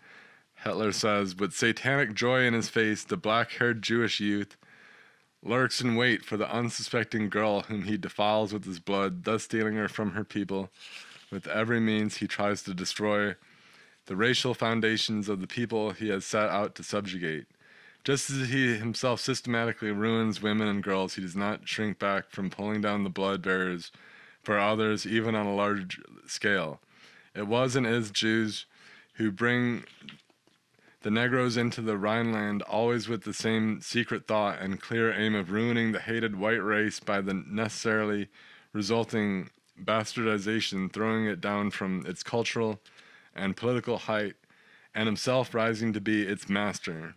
Hitler says, with satanic joy in his face, the black-haired Jewish youth lurks in wait for the unsuspecting girl whom he defiles with his blood, thus stealing her from her people. With every means he tries to destroy the racial foundations of the people he has set out to subjugate. Just as he himself systematically ruins women and girls, he does not shrink back from pulling down the blood barriers for others, even on a large scale. It was and is Jews who bring the Negroes into the Rhineland, always with the same secret thought and clear aim of ruining the hated white race by the necessarily resulting bastardization, throwing it down from its cultural and political height, and himself rising to be its master.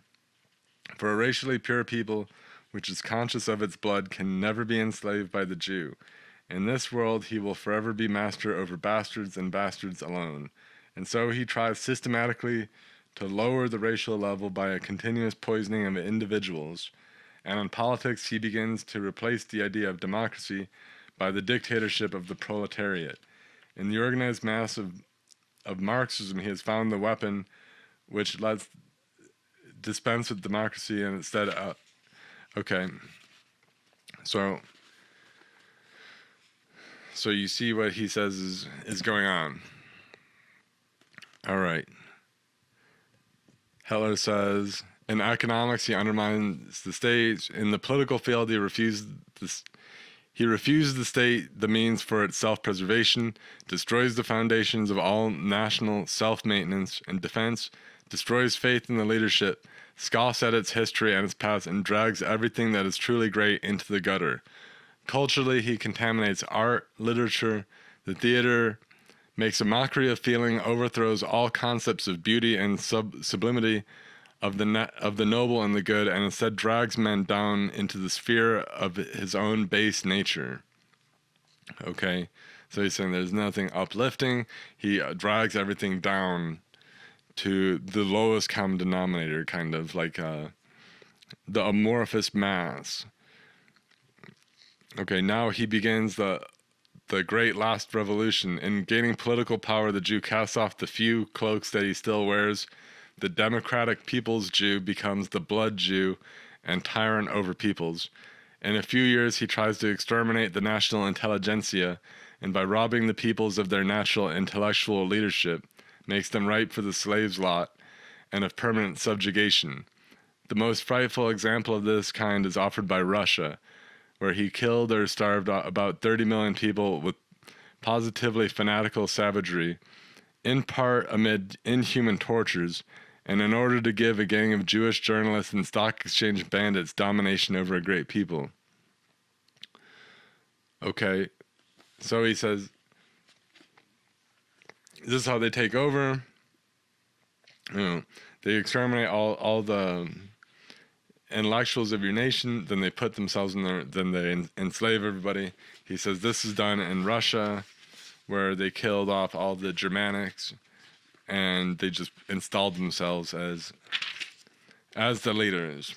For a racially pure people, which is conscious of its blood, can never be enslaved by the Jew. In this world he will forever be master over bastards and bastards alone. And so he tries systematically to lower the racial level by a continuous poisoning of individuals. And in politics, he begins to replace the idea of democracy by the dictatorship of the proletariat. In the organized mass of Marxism, he has found the weapon which lets dispense with democracy and instead, okay. So you see what he says is going on. All right. Hitler says, in economics, he undermines the state. In the political field, he refuses the state the means for its self-preservation, destroys the foundations of all national self-maintenance and defense, destroys faith in the leadership, scoffs at its history and its past, and drags everything that is truly great into the gutter. Culturally, he contaminates art, literature, the theater, makes a mockery of feeling, overthrows all concepts of beauty and sublimity of the noble and the good, and instead drags men down into the sphere of his own base nature. Okay, so he's saying there's nothing uplifting. He drags everything down to the lowest common denominator, kind of like the amorphous mass. Okay, now he begins the great last revolution. In gaining political power, the Jew casts off the few cloaks that he still wears. The democratic people's Jew becomes the blood Jew and tyrant over peoples. In a few years, he tries to exterminate the national intelligentsia, and by robbing the peoples of their natural intellectual leadership, makes them ripe for the slave's lot and of permanent subjugation. The most frightful example of this kind is offered by Russia, where he killed or starved about 30 million people with positively fanatical savagery, in part amid inhuman tortures, and in order to give a gang of Jewish journalists and stock exchange bandits domination over a great people. Okay, so he says, this is how they take over. You know, they exterminate all the intellectuals of your nation, then they put themselves in there, then they enslave everybody. He says this is done in Russia, where they killed off all the Germanics, and they just installed themselves as the leaders.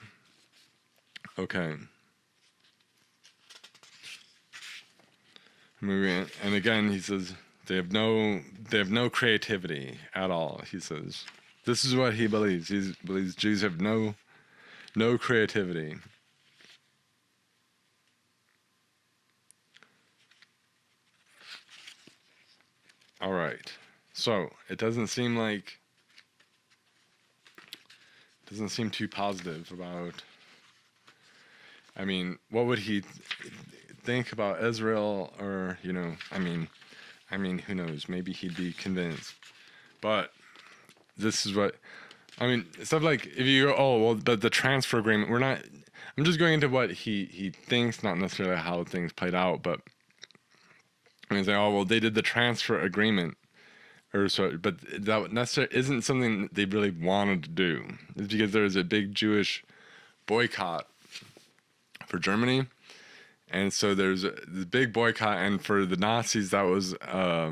Okay. Moving, and again, he says they have no creativity at all. He says this is what he believes. He believes Jews have no creativity. All right. So it doesn't seem too positive about. I mean, what would he think about Israel? Or I mean, who knows? Maybe he'd be convinced. But this is what. I mean, stuff like if you go, oh well, but the transfer agreement. We're not. I'm just going into what he thinks, not necessarily how things played out. But I mean, say, oh well, they did the transfer agreement, or so. But that necessarily isn't something they really wanted to do. It's because there was a big Jewish boycott for Germany, and so there's this big boycott, and for the Nazis that was a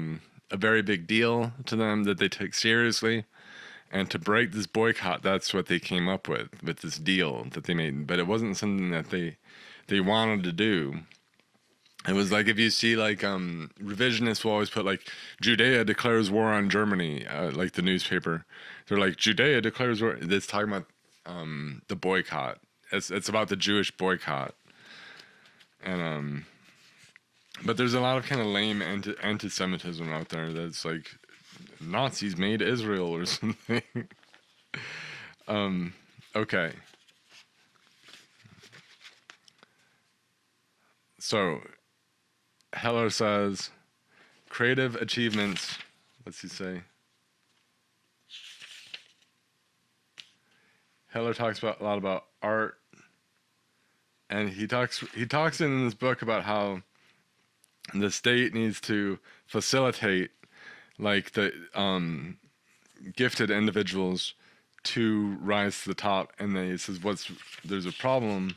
very big deal to them that they took seriously. And to break this boycott, that's what they came up with this deal that they made. But it wasn't something that they wanted to do. It was like, if you see like revisionists will always put like Judea declares war on Germany, like the newspaper. They're like, Judea declares war. It's talking about the boycott. It's about the Jewish boycott. And but there's a lot of kind of lame anti-Semitism out there that's like Nazis made Israel or something. Okay. So Heller says, creative achievements, what's he say? Heller talks a lot about art, and he talks in this book about how the state needs to facilitate like the gifted individuals to rise to the top, and then he says there's a problem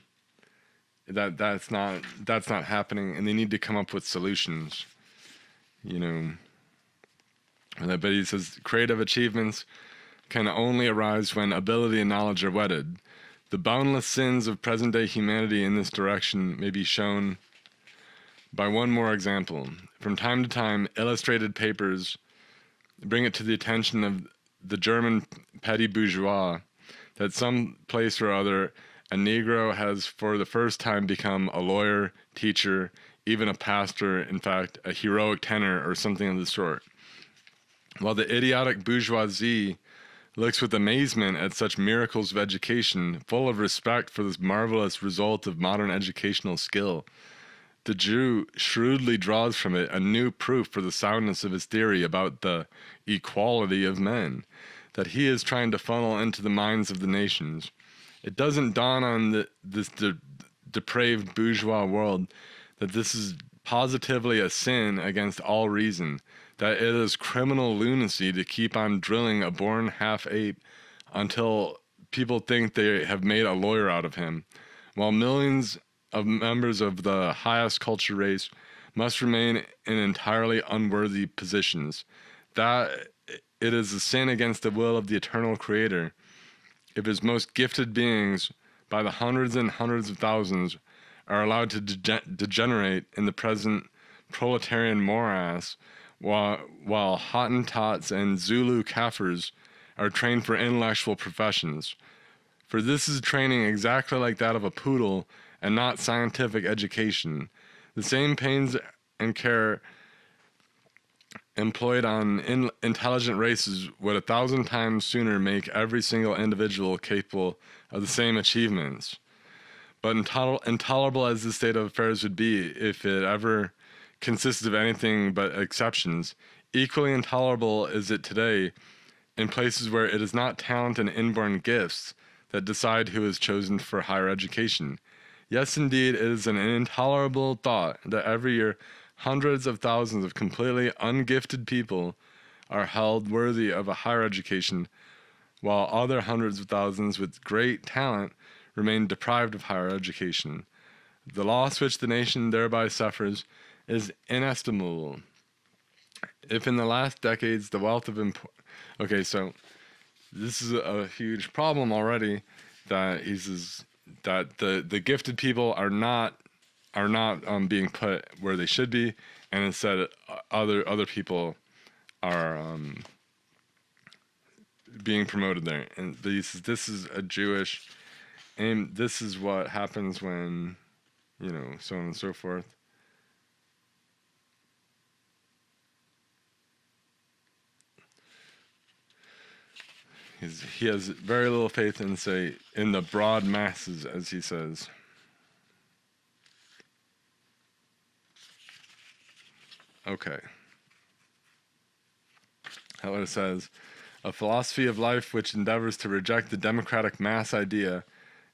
that's not happening, and they need to come up with solutions, you know. But he says creative achievements can only arise when ability and knowledge are wedded. The boundless sins of present-day humanity in this direction may be shown by one more example. From time to time, illustrated papers bring it to the attention of the German petty bourgeois that some place or other a Negro has for the first time become a lawyer, teacher, even a pastor, in fact, a heroic tenor or something of the sort. While the idiotic bourgeoisie looks with amazement at such miracles of education, full of respect for this marvelous result of modern educational skill, the Jew shrewdly draws from it a new proof for the soundness of his theory about the equality of men that he is trying to funnel into the minds of the nations. It doesn't dawn on this depraved bourgeois world that this is positively a sin against all reason, that it is criminal lunacy to keep on drilling a born half-ape until people think they have made a lawyer out of him, while millions of members of the highest culture race must remain in entirely unworthy positions, that it is a sin against the will of the eternal Creator if his most gifted beings, by the hundreds and hundreds of thousands, are allowed to degenerate in the present proletarian morass, while Hottentots and Zulu Kaffirs are trained for intellectual professions. For this is training exactly like that of a poodle, and not scientific education. The same pains and care employed on intelligent races would 1,000 times sooner make every single individual capable of the same achievements. But intolerable as this state of affairs would be if it ever consisted of anything but exceptions, equally intolerable is it today in places where it is not talent and inborn gifts that decide who is chosen for higher education. Yes, indeed, it is an intolerable thought that every year hundreds of thousands of completely ungifted people are held worthy of a higher education, while other hundreds of thousands with great talent remain deprived of higher education. The loss which the nation thereby suffers is inestimable. If in the last decades the wealth of okay, so this is a huge problem already, that he says that the gifted people are not being put where they should be, and instead other people are being promoted there. And this is a Jewish, and this is what happens when, you know, so on and so forth. He has very little faith in, say, in the broad masses, as he says. Okay. Heller says, a philosophy of life which endeavors to reject the democratic mass idea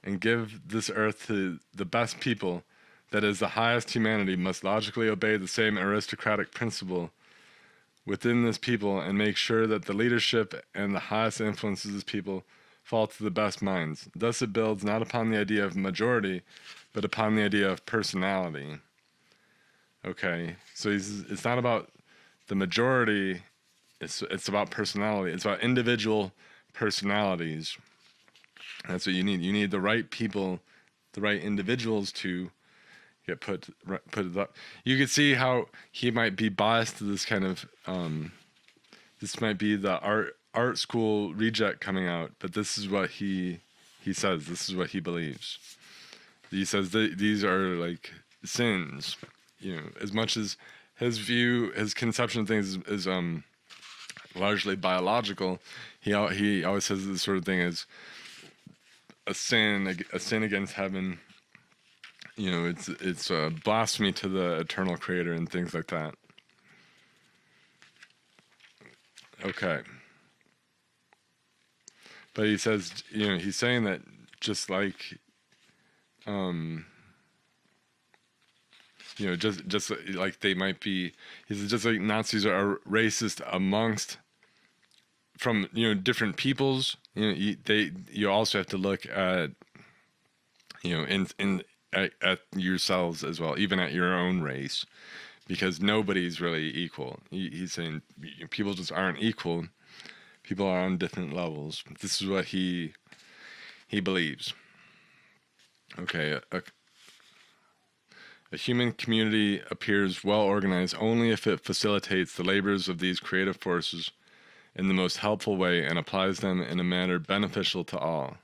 and give this earth to the best people, that is the highest humanity, must logically obey the same aristocratic principle within this people and make sure that the leadership and the highest influences of this people fall to the best minds. Thus it builds not upon the idea of majority, but upon the idea of personality. Okay, so it's not about the majority, it's about personality. It's about individual personalities. That's what you need. You need the right people, the right individuals to get put up. You could see how he might be biased to this kind of. This might be the art school reject coming out, but this is what he says. This is what he believes. He says that these are like sins. You know, as much as his view, his conception of things is largely biological, he always says this sort of thing is a sin against heaven. You know, it's a blasphemy to the eternal creator and things like that. Okay. But he says, you know, he's saying that just like, you know, just like they might be, he says just like Nazis are racist amongst, from, you know, different peoples, you know, you also have to look at, you know, at yourselves as well, even at your own race, because nobody's really equal. He's saying people just aren't equal. People are on different levels. This is what he believes. Okay, a human community appears well organized only if it facilitates the labors of these creative forces in the most helpful way and applies them in a manner beneficial to all.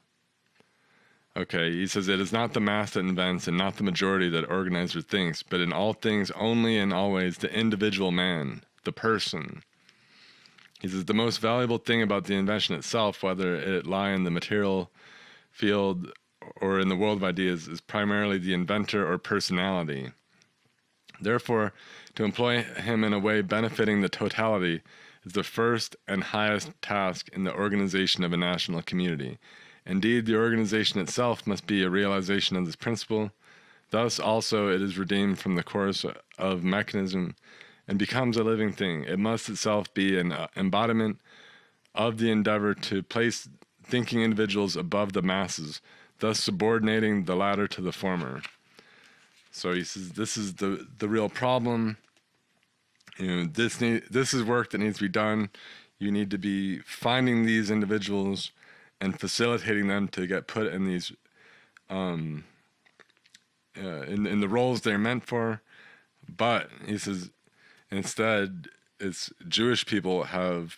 Okay, he says it is not the mass that invents and not the majority that organizer thinks, but in all things only and always the individual man, the person. He says the most valuable thing about the invention itself, whether it lie in the material field or in the world of ideas, is primarily the inventor or personality. Therefore, to employ him in a way benefiting the totality is the first and highest task in the organization of a national community. Indeed, the organization itself must be a realization of this principle. Thus, also, it is redeemed from the course of mechanism and becomes a living thing. It must itself be an embodiment of the endeavor to place thinking individuals above the masses, thus subordinating the latter to the former. So he says this is the real problem. You know, this is work that needs to be done. You need to be finding these individuals and facilitating them to get put in these in the roles they're meant for. But he says instead, it's Jewish people have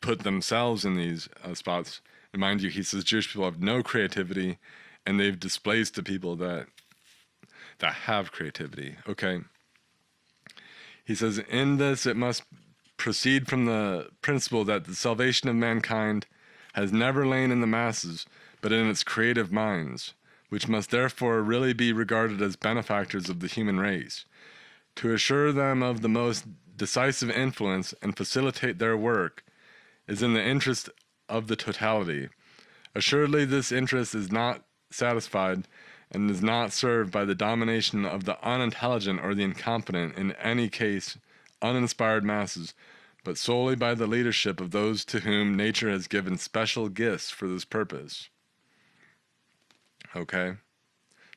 put themselves in these spots. And mind you, he says Jewish people have no creativity, and they've displaced the people that have creativity. Okay. He says in this it must proceed from the principle that the salvation of mankind has never lain in the masses, but in its creative minds, which must therefore really be regarded as benefactors of the human race. To assure them of the most decisive influence and facilitate their work is in the interest of the totality. Assuredly, this interest is not satisfied and is not served by the domination of the unintelligent or the incompetent, in any case uninspired masses, but solely by the leadership of those to whom nature has given special gifts for this purpose. Okay?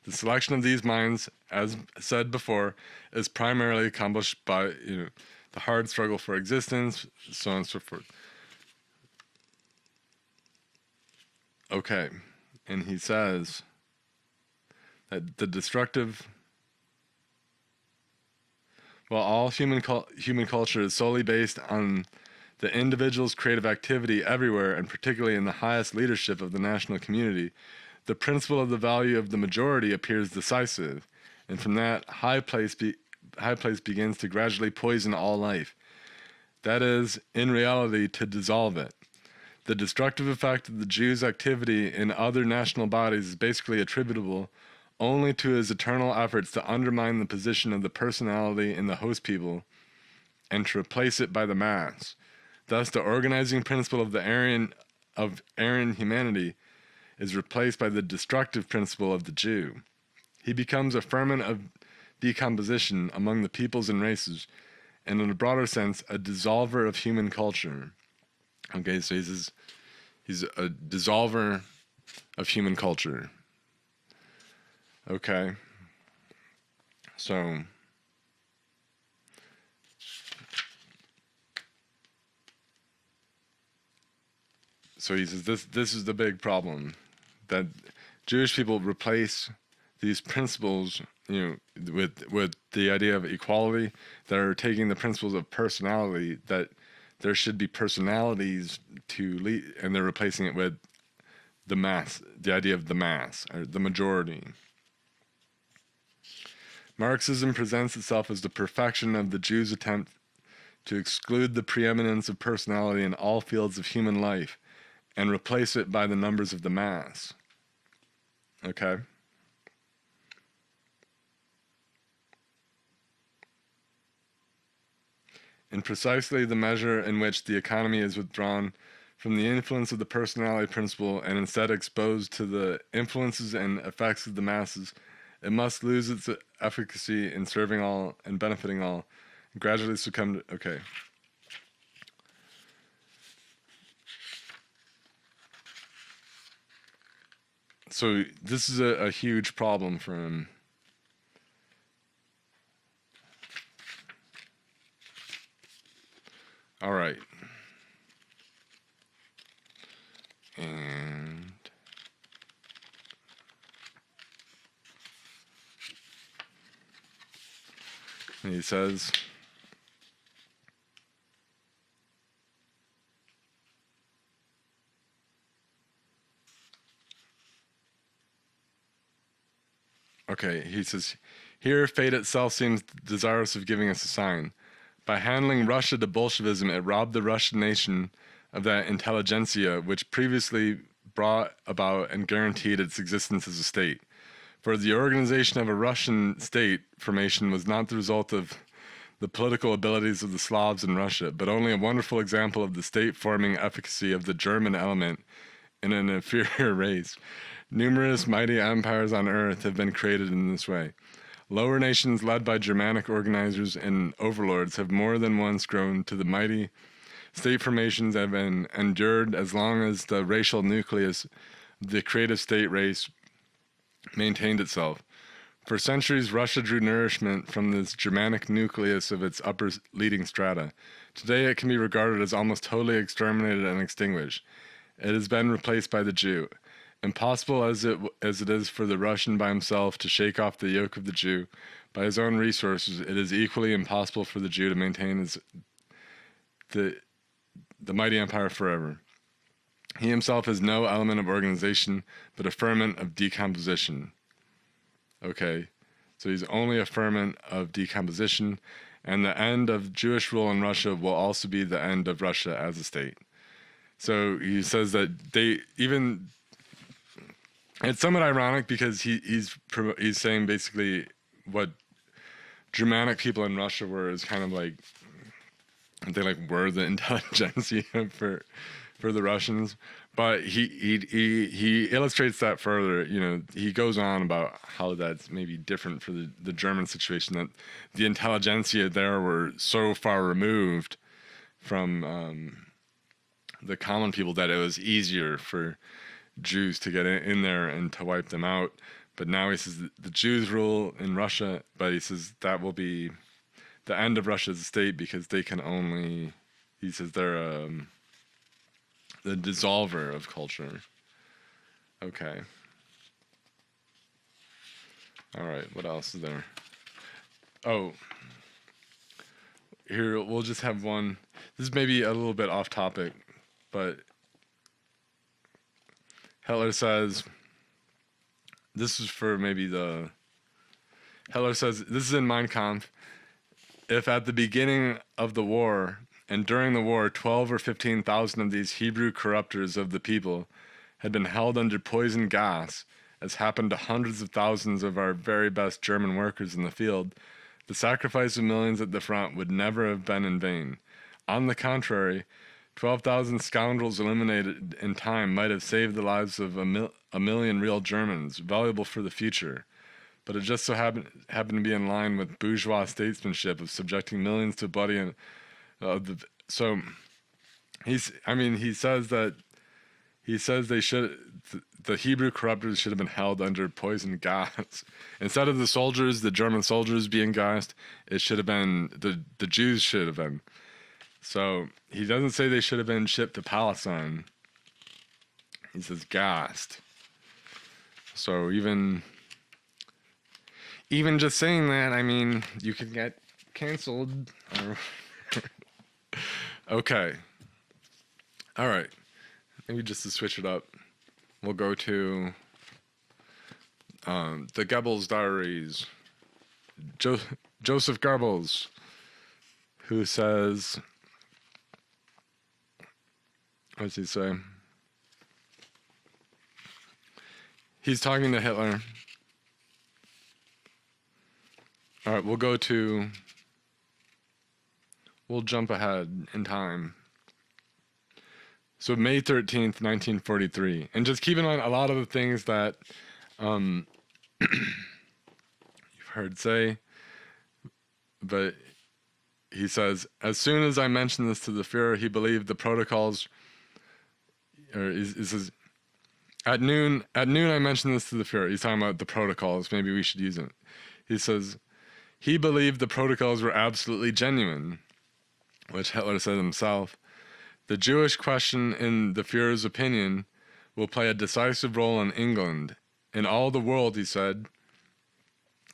The selection of these minds, as said before, is primarily accomplished by, you know, the hard struggle for existence, so on and so forth. Okay, and he says that the destructive, while all human culture is solely based on the individual's creative activity everywhere, and particularly in the highest leadership of the national community, the principle of the value of the majority appears decisive, and from that high place begins to gradually poison all life. That is, in reality, to dissolve it. The destructive effect of the Jew's activity in other national bodies is basically attributable only to his eternal efforts to undermine the position of the personality in the host people and to replace it by the mass. Thus, the organizing principle of the Aryan humanity is replaced by the destructive principle of the Jew. He becomes a ferment of decomposition among the peoples and races, and in a broader sense, a dissolver of human culture. Okay, so he's a dissolver of human culture. Okay, so so he says this is the big problem, that Jewish people replace these principles, with the idea of equality. They're taking the principles of personality, that there should be personalities to lead, and they're replacing it with the mass, the idea of the mass, or the majority. Marxism presents itself as the perfection of the Jews' attempt to exclude the preeminence of personality in all fields of human life and replace it by the numbers of the mass. Okay? In precisely the measure in which the economy is withdrawn from the influence of the personality principle and instead exposed to the influences and effects of the masses, it must lose its efficacy in serving all and benefiting all, and gradually succumb to... Okay. So this is a huge problem for him. All right. And he says, okay, he says, here fate itself seems desirous of giving us a sign. By handling Russia to Bolshevism, it robbed the Russian nation of that intelligentsia which previously brought about and guaranteed its existence as a state. For the organization of a Russian state formation was not the result of the political abilities of the Slavs in Russia, but only a wonderful example of the state-forming efficacy of the German element in an inferior race. Numerous mighty empires on earth have been created in this way. Lower nations led by Germanic organizers and overlords have more than once grown to the mighty state formations that have been endured as long as the racial nucleus of the creative state race maintained itself. For centuries, Russia drew nourishment from this Germanic nucleus of its upper leading strata. Today, it can be regarded as almost totally exterminated and extinguished. It has been replaced by the Jew. Impossible as it is for the Russian by himself to shake off the yoke of the Jew, by his own resources, it is equally impossible for the Jew to maintain the mighty empire forever. He himself is no element of organization, but a ferment of decomposition. Okay, so he's only a ferment of decomposition, and the end of Jewish rule in Russia will also be the end of Russia as a state. So he says that it's somewhat ironic because he's saying basically what Germanic people in Russia were is kind of like, they were the intelligentsia for the Russians, but he illustrates that further. He goes on about how that's maybe different for the German situation, that the intelligentsia there were so far removed from the common people that it was easier for Jews to get in there and to wipe them out. But now he says the Jews rule in Russia, but he says that will be the end of Russia as a state because they can only, he says they're the dissolver of culture. Okay. All right, what else is there? Oh, here we'll just have one. This is maybe a little bit off topic, but Hitler says, this is for maybe Hitler says, this is in Mein Kampf, if at the beginning of the war and during the war 12 or 15,000 of these Hebrew corruptors of the people had been held under poison gas, as happened to hundreds of thousands of our very best German workers in the field, the sacrifice of millions at the front would never have been in vain. On the contrary, 12,000 scoundrels eliminated in time might have saved the lives of a million real Germans, valuable for the future. But it just so happened to be in line with bourgeois statesmanship of subjecting millions to bloody and so he says the Hebrew corruptors should have been held under poison gas instead of the German soldiers being gassed. It should have been the Jews should have been. So he doesn't say they should have been shipped to Palestine. He says gassed. So even just saying that, I mean, you could get canceled. Okay. All right. Maybe just to switch it up, we'll go to the Goebbels diaries. Joseph Goebbels, who says, what does he say? He's talking to Hitler. All right, we'll jump ahead in time. So May 13th, 1943. And just keep in mind a lot of the things that you've heard say, but he says, as soon as I mentioned this to the Führer, he believed the protocols, or he says, at noon I mentioned this to the Führer. He's talking about the protocols. Maybe we should use it. He says, he believed the protocols were absolutely genuine, which Hitler said himself. The Jewish question, in the Führer's opinion, will play a decisive role in England. In all the world, he said,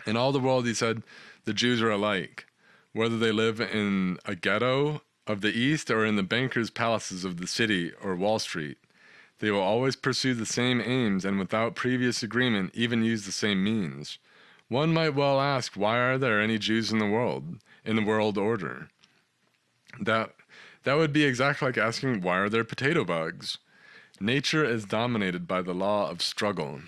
the Jews are alike, whether they live in a ghetto of the East or in the bankers' palaces of the city or Wall Street. They will always pursue the same aims and without previous agreement even use the same means. One might well ask, why are there any Jews in the world order? That would be exactly like asking, why are there potato bugs? Nature is dominated by the law of struggle.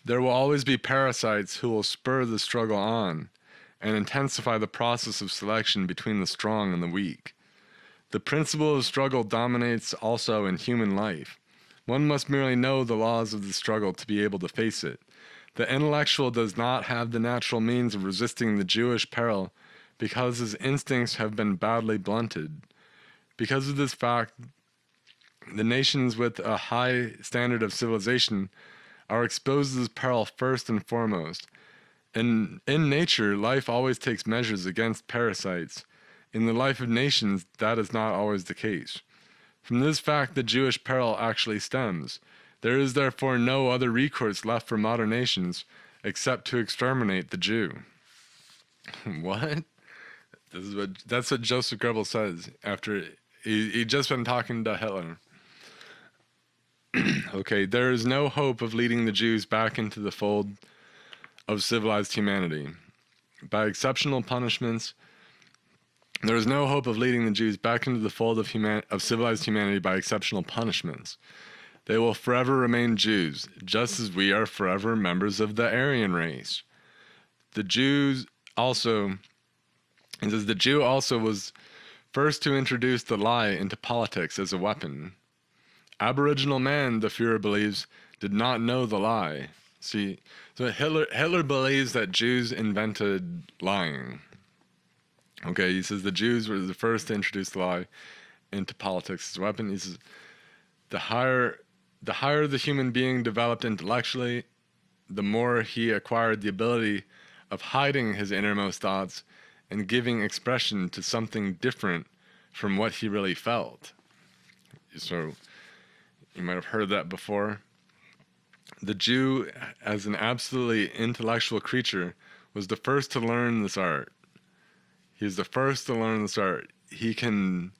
There will always be parasites who will spur the struggle on and intensify the process of selection between the strong and the weak. The principle of struggle dominates also in human life. One must merely know the laws of the struggle to be able to face it. The intellectual does not have the natural means of resisting the Jewish peril because his instincts have been badly blunted. Because of this fact, the nations with a high standard of civilization are exposed to this peril first and foremost. In nature, life always takes measures against parasites. In the life of nations, that is not always the case. From this fact, the Jewish peril actually stems. There is therefore no other recourse left for modern nations except to exterminate the Jew. What? That's what Joseph Goebbels says after he'd just been talking to Hitler. Okay, there is no hope of leading the Jews back into the fold of civilized humanity. By exceptional punishments, there is no hope of leading the Jews back into the fold of civilized humanity by exceptional punishments. They will forever remain Jews, just as we are forever members of the Aryan race. The Jew also was first to introduce the lie into politics as a weapon. Aboriginal man, the Führer believes, did not know the lie. See, so Hitler believes that Jews invented lying. Okay, he says the Jews were the first to introduce the lie into politics as a weapon. He says the higher the human being developed intellectually, the more he acquired the ability of hiding his innermost thoughts and giving expression to something different from what he really felt. So you might have heard that before. The Jew, as an absolutely intellectual creature, was the first to learn this art. He is the first to learn this art. He can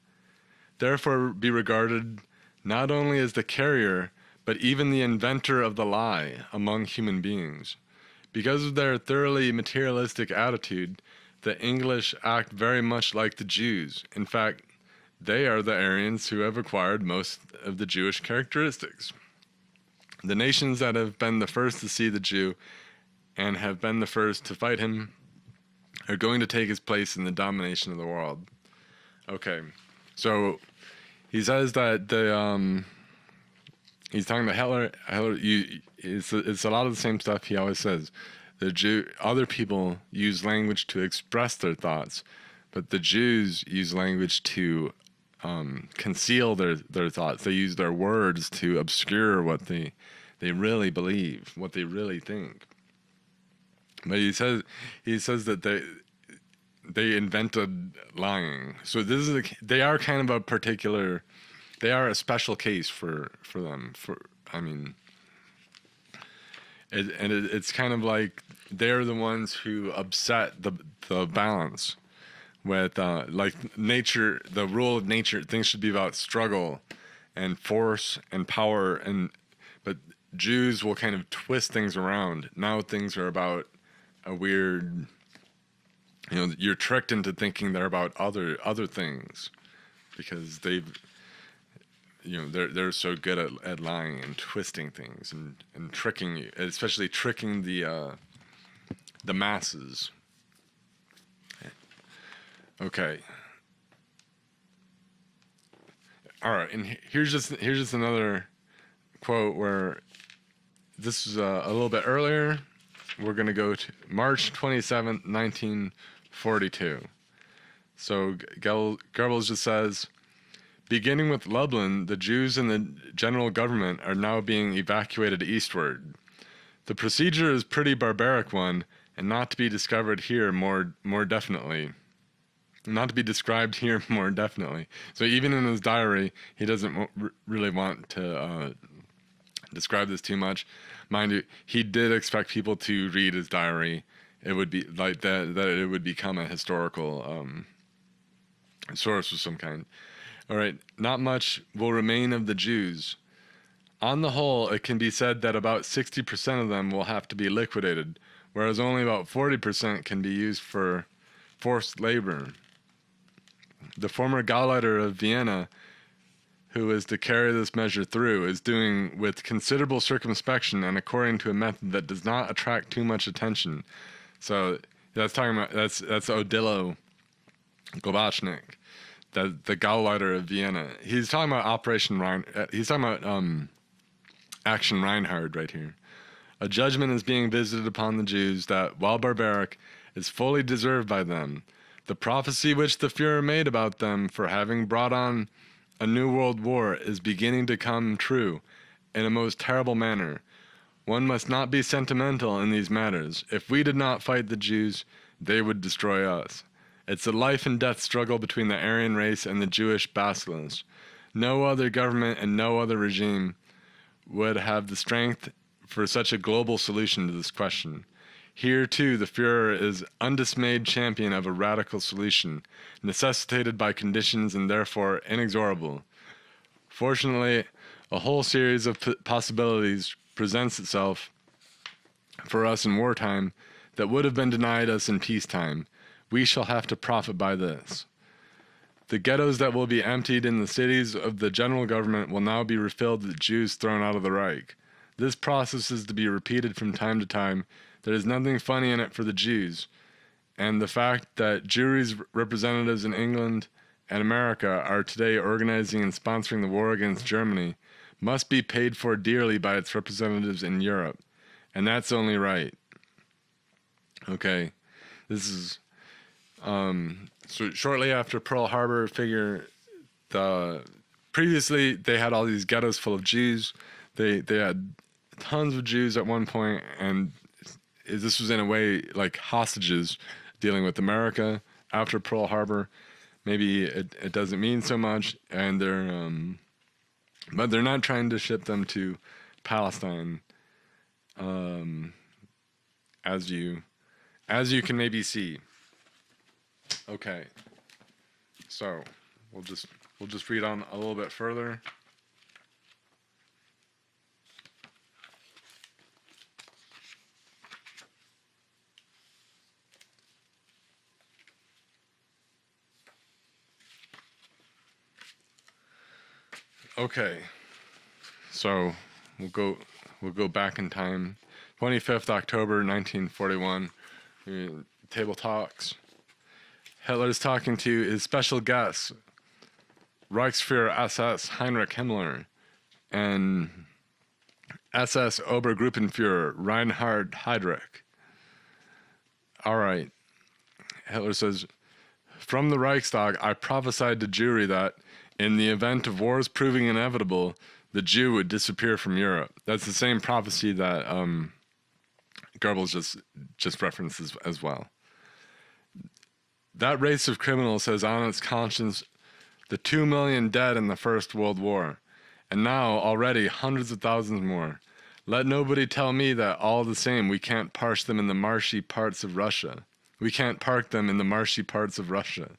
therefore be regarded not only as the carrier, but even the inventor of the lie among human beings. Because of their thoroughly materialistic attitude, the English act very much like the Jews. In fact, they are the Aryans who have acquired most of the Jewish characteristics. The nations that have been the first to see the Jew and have been the first to fight him are going to take his place in the domination of the world. Okay, so he says that he's talking to Hitler. It's a lot of the same stuff he always says. Other people use language to express their thoughts, but the Jews use language to conceal their thoughts. They use their words to obscure what they really believe, what they really think. But he says that they invented lying. So they are kind of a particular they are a special case for them. I mean, it's kind of like they're the ones who upset the balance with like nature, the rule of nature. Things should be about struggle and force and power, but Jews will kind of twist things around. Now things are about a weird, you're tricked into thinking they're about other things because they're so good at lying and twisting things and tricking you, especially tricking the masses. Okay. All right, and here's just another quote where this is a little bit earlier. We're going to go to March 27th, 1942. So Goebbels just says, beginning with Lublin, the Jews and the general government are now being evacuated eastward. The procedure is a pretty barbaric one, and not to be discovered here more definitely. Not to be described here more definitely. So even in his diary, he doesn't really want to describe this too much. Mind you, he did expect people to read his diary. It would be like that it would become a historical source of some kind. All right, not much will remain of the Jews. On the whole, it can be said that about 60% of them will have to be liquidated, whereas only about 40% can be used for forced labor. The former Gauleiter of Vienna, who is to carry this measure through, is doing with considerable circumspection and according to a method that does not attract too much attention. So that's Odilo Globachnik, the Gauleiter of Vienna. He's talking about he's talking about Action Reinhard right here. A judgment is being visited upon the Jews that, while barbaric, is fully deserved by them. The prophecy which the Führer made about them for having brought on a new world war is beginning to come true in a most terrible manner. One must not be sentimental in these matters. If we did not fight the Jews, they would destroy us. It's a life and death struggle between the Aryan race and the Jewish bacillus. No other government and no other regime would have the strength for such a global solution to this question. Here, too, the Führer is undismayed champion of a radical solution, necessitated by conditions and therefore inexorable. Fortunately, a whole series of possibilities presents itself for us in wartime that would have been denied us in peacetime. We shall have to profit by this. The ghettos that will be emptied in the cities of the general government will now be refilled with Jews thrown out of the Reich. This process is to be repeated from time to time. There is nothing funny in it for the Jews, and the fact that Jewry's representatives in England and America are today organizing and sponsoring the war against Germany must be paid for dearly by its representatives in Europe, and that's only right. Okay, this is so shortly after Pearl Harbor. Previously they had all these ghettos full of Jews. They had tons of Jews at one point, and this was in a way like hostages dealing with America. After Pearl Harbor, maybe it doesn't mean so much, and but they're not trying to ship them to Palestine, as you can maybe see. Okay, so we'll just read on a little bit further. Okay, so we'll go back in time. 25th October 1941. Table talks. Hitler's talking to his special guests, Reichsführer SS Heinrich Himmler and SS Obergruppenführer Reinhard Heydrich. All right, Hitler says, from the Reichstag, I prophesied to Jewry that in the event of wars proving inevitable, the Jew would disappear from Europe. That's the same prophecy that Goebbels just references as well. That race of criminals has on its conscience the 2 million dead in the First World War, and now already hundreds of thousands more. Let nobody tell me that all the same we can't park them in the marshy parts of Russia. We can't park them in the marshy parts of Russia.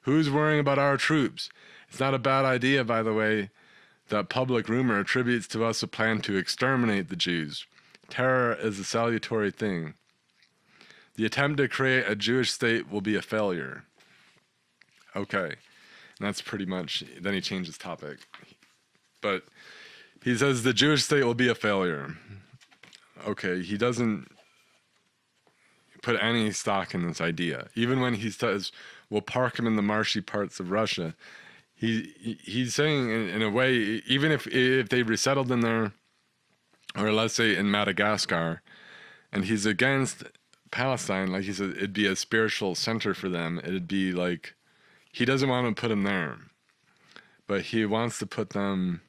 Who's worrying about our troops? It's not a bad idea, by the way, that public rumor attributes to us a plan to exterminate the Jews. Terror is a salutary thing. The attempt to create a Jewish state will be a failure. Okay, and that's pretty much, then he changes topic. But he says the Jewish state will be a failure. Okay, he doesn't put any stock in this idea. Even when he says, we'll park him in the marshy parts of Russia, he's saying in a way, even if they resettled in there, or let's say in Madagascar, and he's against Palestine, like he said, it'd be a spiritual center for them. It'd be like, he doesn't want to put them there, but he wants to put them.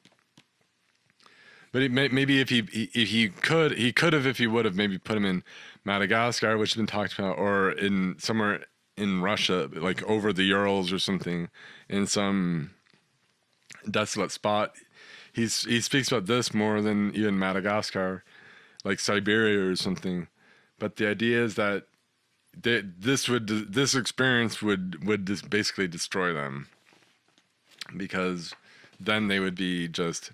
But maybe if he could have, if he would have maybe put him in Madagascar, which has been talked about, or in somewhere in Russia, like over the Urals or something, in some desolate spot. He speaks about this more than even Madagascar, like Siberia or something. But the idea is that this experience would just basically destroy them, because then they would be just,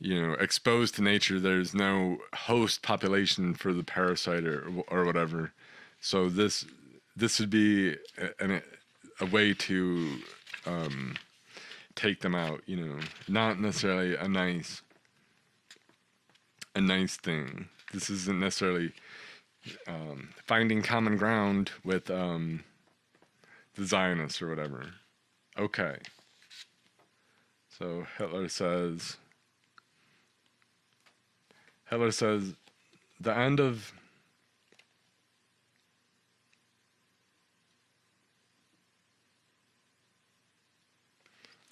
exposed to nature. There's no host population for the parasite or whatever. So this would be a way to take them out. Not necessarily a nice thing. This isn't necessarily finding common ground with the Zionists or whatever. Okay. So Hitler says the end of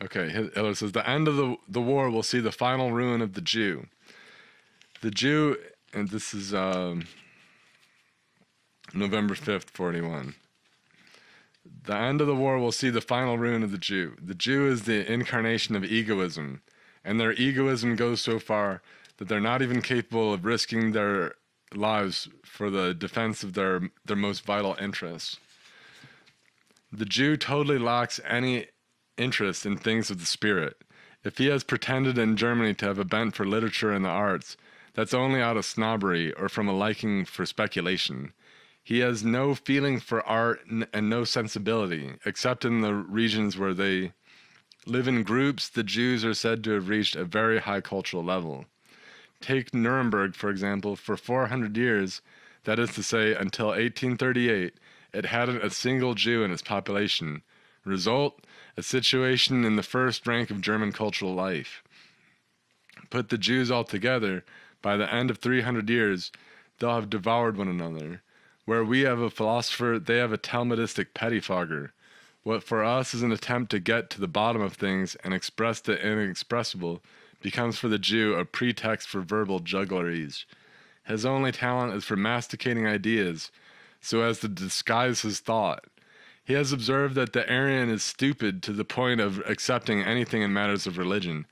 Hitler says the end of the war will see the final ruin of the Jew. The Jew, and this is November 5th, 41. The end of the war will see the final ruin of the Jew. The Jew is the incarnation of egoism, and their egoism goes so far that they're not even capable of risking their lives for the defense of their most vital interests. The Jew totally lacks any interest in things of the spirit. If he has pretended in Germany to have a bent for literature and the arts, that's only out of snobbery or from a liking for speculation. He has no feeling for art and no sensibility, except in the regions where they live in groups. The Jews are said to have reached a very high cultural level. Take Nuremberg, for example. For 400 years, that is to say until 1838, it hadn't a single Jew in its population. Result, a situation in the first rank of German cultural life. Put the Jews all together, by the end of 300 years, they'll have devoured one another. Where we have a philosopher, they have a Talmudistic pettifogger. What for us is an attempt to get to the bottom of things and express the inexpressible becomes for the Jew a pretext for verbal juggleries. His only talent is for masticating ideas so as to disguise his thought. He has observed that the Aryan is stupid to the point of accepting anything in matters of religion,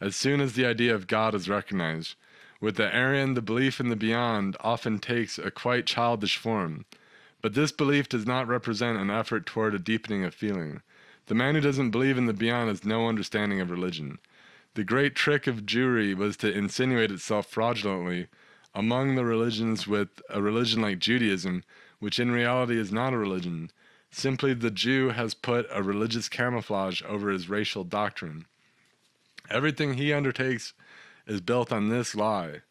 as soon as the idea of God is recognized. With the Aryan, the belief in the beyond often takes a quite childish form, but this belief does not represent an effort toward a deepening of feeling. The man who doesn't believe in the beyond has no understanding of religion. The great trick of Jewry was to insinuate itself fraudulently among the religions with a religion like Judaism, which in reality is not a religion. Simply the Jew has put a religious camouflage over his racial doctrine. Everything he undertakes is built on this lie.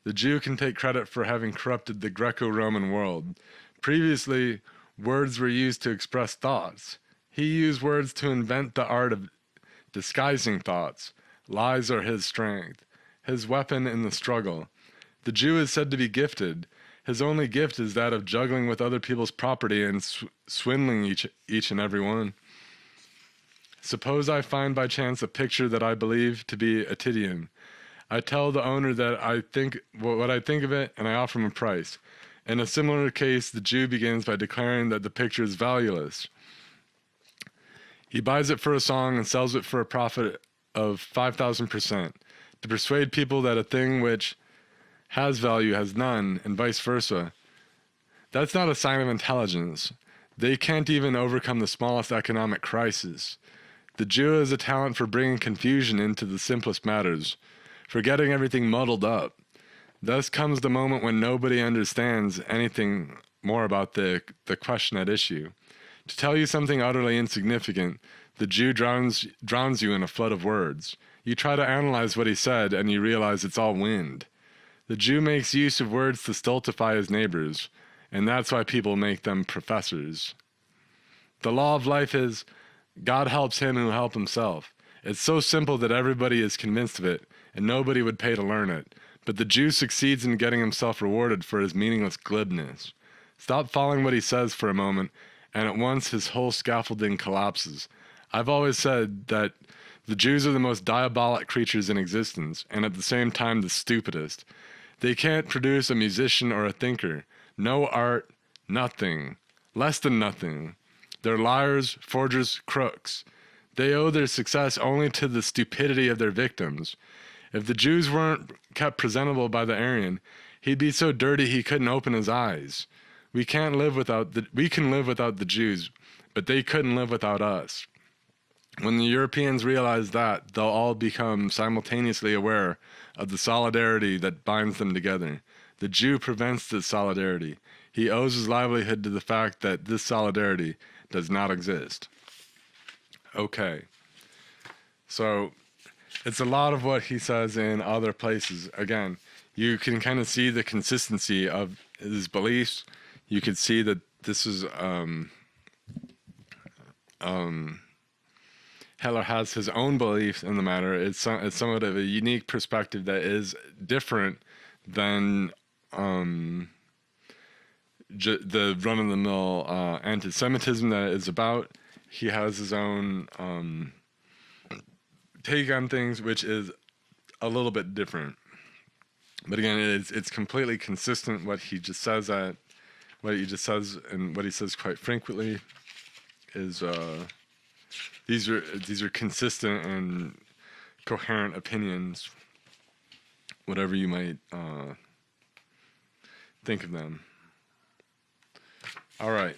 The Jew can take credit for having corrupted the Greco-Roman world. Previously, words were used to express thoughts. He used words to invent the art of disguising thoughts. Lies are his strength, his weapon in the struggle. The Jew is said to be gifted. His only gift is that of juggling with other people's property and swindling each and every one. Suppose I find by chance a picture that I believe to be a Titian. I tell the owner that I think what I think of it, and I offer him a price. In a similar case, the Jew begins by declaring that the picture is valueless. He buys it for a song and sells it for a profit of 5,000% to persuade people that a thing which has value has none, and vice versa. That's not a sign of intelligence. They can't even overcome the smallest economic crisis. The Jew has a talent for bringing confusion into the simplest matters, for getting everything muddled up. Thus comes the moment when nobody understands anything more about the question at issue. To tell you something utterly insignificant, the Jew drowns you in a flood of words. You try to analyze what he said, and you realize it's all wind. The Jew makes use of words to stultify his neighbors, and that's why people make them professors. The law of life is, God helps him who helps himself. It's so simple that everybody is convinced of it, and nobody would pay to learn it. But the Jew succeeds in getting himself rewarded for his meaningless glibness. Stop following what he says for a moment, and at once his whole scaffolding collapses. I've always said that the Jews are the most diabolic creatures in existence, and at the same time the stupidest. They can't produce a musician or a thinker. No art, nothing. Less than nothing. They're liars, forgers, crooks. They owe their success only to the stupidity of their victims. If the Jews weren't kept presentable by the Aryan, he'd be so dirty he couldn't open his eyes. We can live without the Jews, but they couldn't live without us. When the Europeans realize that, they'll all become simultaneously aware of the solidarity that binds them together. The Jew prevents this solidarity. He owes his livelihood to the fact that this solidarity does not exist. Okay. So it's a lot of what he says in other places. Again, you can kind of see the consistency of his beliefs. You can see that this is Hitler has his own beliefs in the matter. It's somewhat of a unique perspective that is different than the run-of-the-mill anti-Semitism that is about. He has his own take on things, which is a little bit different. But again, it's completely consistent what he just says and what he says quite frequently is these are consistent and coherent opinions, whatever you might think of them. All right.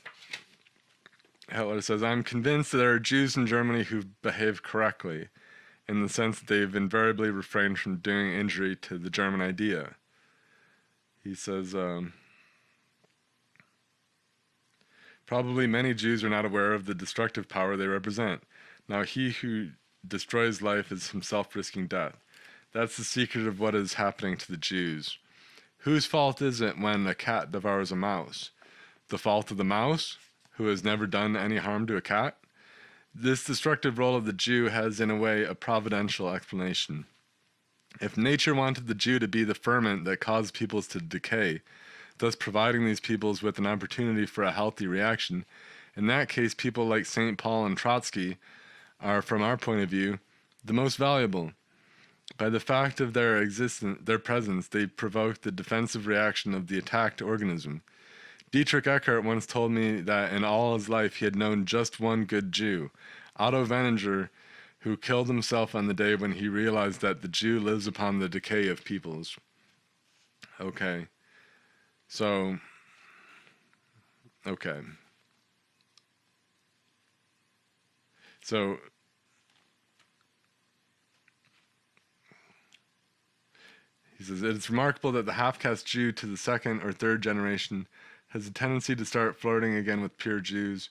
Hitler says, I'm convinced that there are Jews in Germany who behave correctly, in the sense that they've invariably refrained from doing injury to the German idea. He says, probably many Jews are not aware of the destructive power they represent. Now he who destroys life is himself risking death. That's the secret of what is happening to the Jews. Whose fault is it when a cat devours a mouse? The fault of the mouse, who has never done any harm to a cat? This destructive role of the Jew has, in a way, a providential explanation. If nature wanted the Jew to be the ferment that caused peoples to decay, thus providing these peoples with an opportunity for a healthy reaction, in that case people like St. Paul and Trotsky are, from our point of view, the most valuable. By the fact of their presence, they provoke the defensive reaction of the attacked organism. Dietrich Eckart once told me that in all his life he had known just one good Jew, Otto Weininger, who killed himself on the day when he realized that the Jew lives upon the decay of peoples. Okay. So, okay. So, he says, it is remarkable that the half-caste Jew to the second or third generation has a tendency to start flirting again with pure Jews,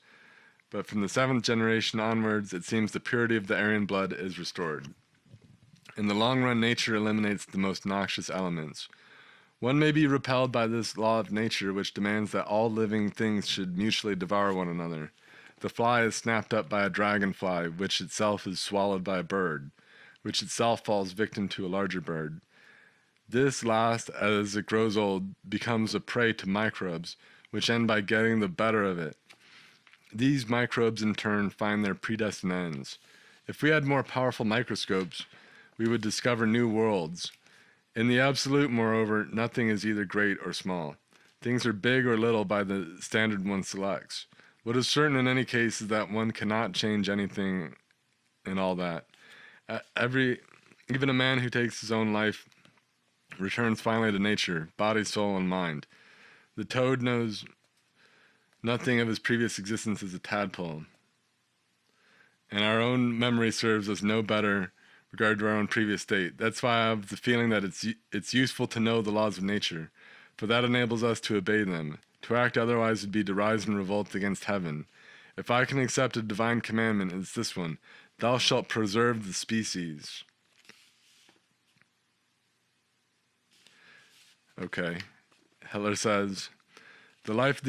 but from the seventh generation onwards, it seems the purity of the Aryan blood is restored. In the long run, nature eliminates the most noxious elements. One may be repelled by this law of nature, which demands that all living things should mutually devour one another. The fly is snapped up by a dragonfly, which itself is swallowed by a bird, which itself falls victim to a larger bird. This last, as it grows old, becomes a prey to microbes, which end by getting the better of it. These microbes, in turn, find their predestined ends. If we had more powerful microscopes, we would discover new worlds. In the absolute, moreover, nothing is either great or small. Things are big or little by the standard one selects. What is certain in any case is that one cannot change anything in all that. Even a man who takes his own life returns finally to nature, body, soul, and mind. The toad knows nothing of his previous existence as a tadpole, and our own memory serves us no better regard to our own previous state. That's why I have the feeling that it's useful to know the laws of nature, for that enables us to obey them. To act otherwise would be to rise and revolt against heaven. If I can accept a divine commandment, it's this one: thou shalt preserve the species. Okay. Hitler says, the life of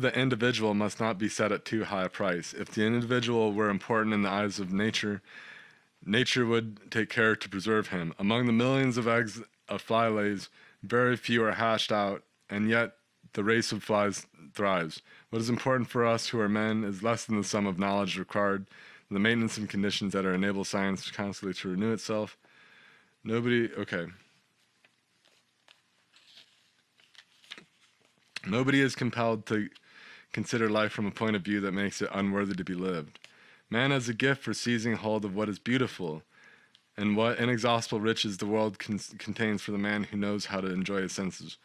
the individual must not be set at too high a price. If the individual were important in the eyes of nature, nature would take care to preserve him. Among the millions of eggs a fly lays, very few are hatched out, and yet the race of flies thrives. What is important for us who are men is less than the sum of knowledge required, the maintenance and conditions that are enable science constantly to renew itself. Nobody is compelled to consider life from a point of view that makes it unworthy to be lived. Man has a gift for seizing hold of what is beautiful, and what inexhaustible riches the world contains for the man who knows how to enjoy his senses.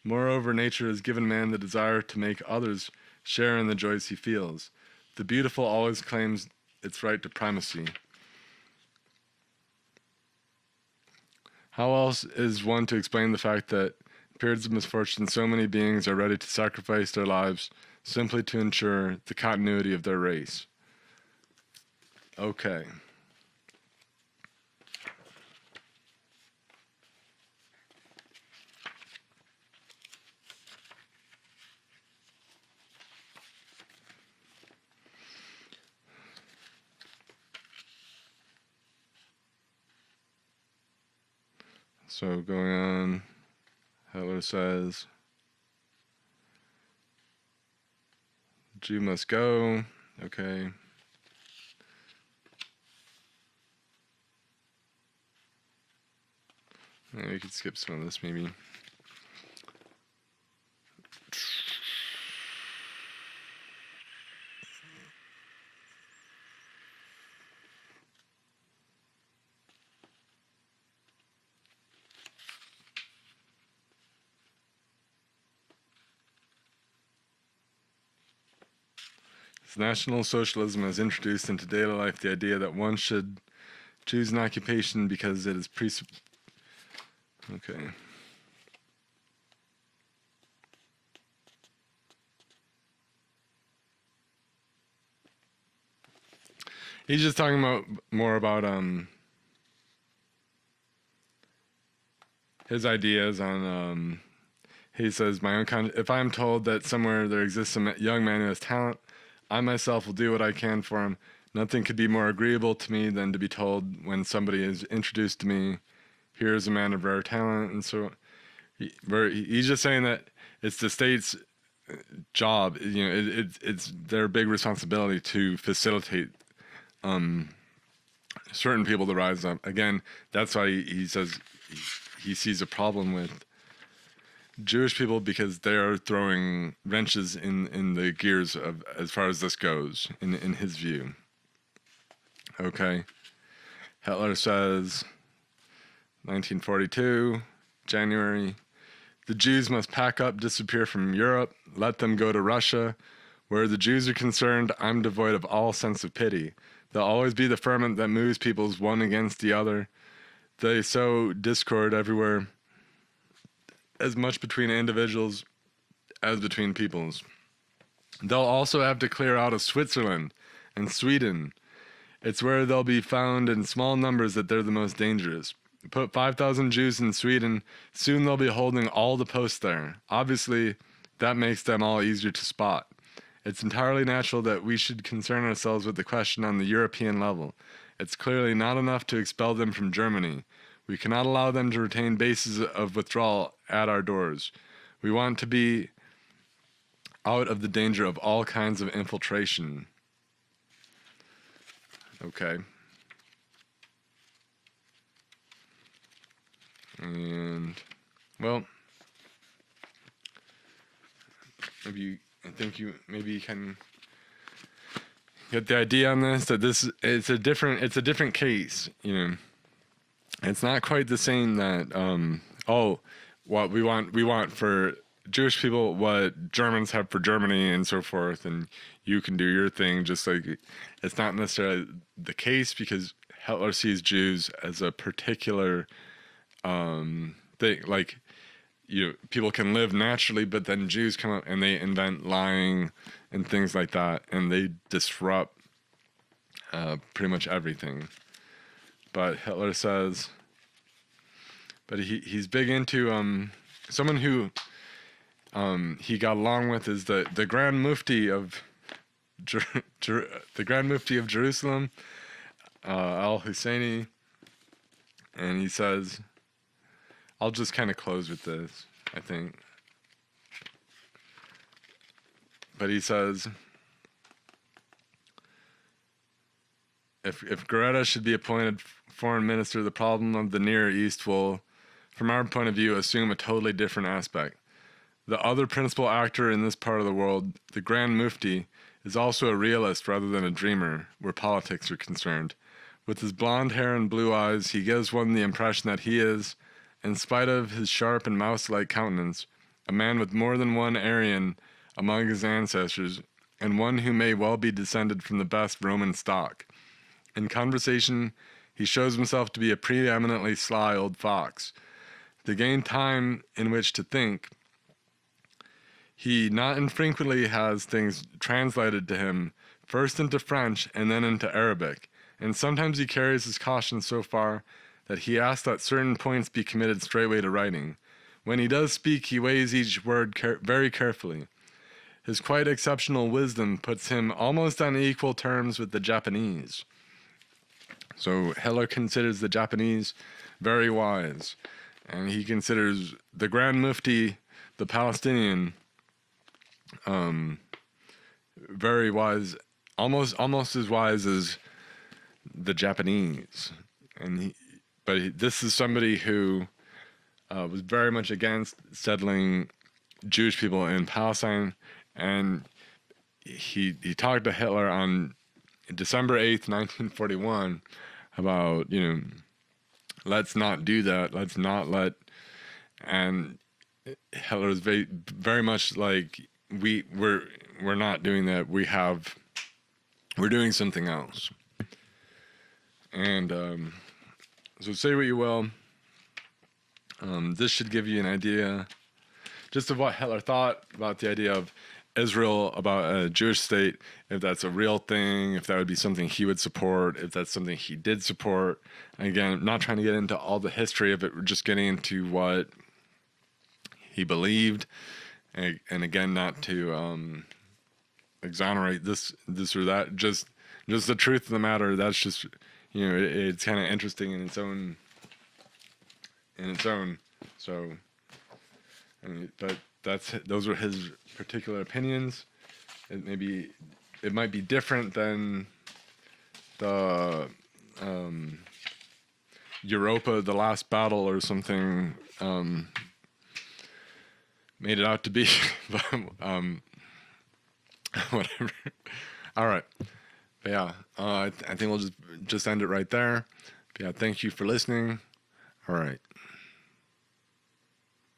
Moreover, nature has given man the desire to make others share in the joys he feels. The beautiful always claims its right to primacy. How else is one to explain the fact that in periods of misfortune so many beings are ready to sacrifice their lives simply to ensure the continuity of their race? Okay. So going on, Hitler says, Jew must go. Okay. We could skip some of this maybe. National Socialism has introduced into daily life the idea that one should choose an occupation because it is Okay. He's just talking about more about his ideas on he says, my own if I am told that somewhere there exists a young man who has talent, I myself will do what I can for him. Nothing could be more agreeable to me than to be told when somebody is introduced to me, here is a man of rare talent. And so he's just saying that it's the state's job, you know, it's their big responsibility to facilitate certain people to rise up. Again, that's why he says he sees a problem with Jewish people, because they are throwing wrenches in the gears of as far as this goes, in his view. Okay. Hitler says, 1942, January, the Jews must pack up, disappear from Europe, let them go to Russia. Where the Jews are concerned, I'm devoid of all sense of pity. There'll always be the ferment that moves peoples one against the other. They sow discord everywhere, as much between individuals as between peoples. They'll also have to clear out of Switzerland and Sweden. It's where they'll be found in small numbers that they're the most dangerous. Put 5,000 Jews in Sweden, soon they'll be holding all the posts there. Obviously, that makes them all easier to spot. It's entirely natural that we should concern ourselves with the question on the European level. It's clearly not enough to expel them from Germany. We cannot allow them to retain bases of withdrawal at our doors. We want to be out of the danger of all kinds of infiltration. Okay. And, well, maybe I think you maybe can get the idea on this, that it's a different case, you know. It's not quite the same that what we want for Jewish people what Germans have for Germany and so forth, and you can do your thing. Just like it's not necessarily the case, because Hitler sees Jews as a particular thing. Like, people can live naturally, but then Jews come up and they invent lying and things like that, and they disrupt pretty much everything. But Hitler says, but he's big into someone who he got along with is the Grand Mufti of the Grand Mufti of Jerusalem, al-Husseini, and he says, I'll just kind of close with this, I think. But he says, if Goebbels should be appointed foreign minister, the problem of the Near East will, from our point of view, assume a totally different aspect. The other principal actor in this part of the world, the Grand Mufti, is also a realist rather than a dreamer, where politics are concerned. With his blonde hair and blue eyes, he gives one the impression that he is, in spite of his sharp and mouse-like countenance, a man with more than one Aryan among his ancestors, and one who may well be descended from the best Roman stock. In conversation, he shows himself to be a preeminently sly old fox. To gain time in which to think, he not infrequently has things translated to him, first into French and then into Arabic, and sometimes he carries his caution so far that he asks that certain points be committed straightway to writing. When he does speak, he weighs each word very carefully. His quite exceptional wisdom puts him almost on equal terms with the Japanese. So Hitler considers the Japanese very wise, and he considers the Grand Mufti, the Palestinian, very wise, almost as wise as the Japanese. And this is somebody who was very much against settling Jewish people in Palestine, and he talked to Hitler on December 8th, 1941, about, let's not do that, let's not let, and Hitler is very, very much like, we're not doing that, we're doing something else. And so say what you will, this should give you an idea just of what Hitler thought about the idea of Israel, about a Jewish state, if that's a real thing, if that would be something he would support, if that's something he did support. And again, I'm not trying to get into all the history of it, we're just getting into what he believed, and again, not to exonerate this or that, just the truth of the matter. That's just, it's kind of interesting in its own. So, but those are his particular opinions. It might be different than the Europa, the Last Battle, or something made it out to be. But, whatever. All right. But yeah, I think we'll just end it right there. But yeah, thank you for listening. All right.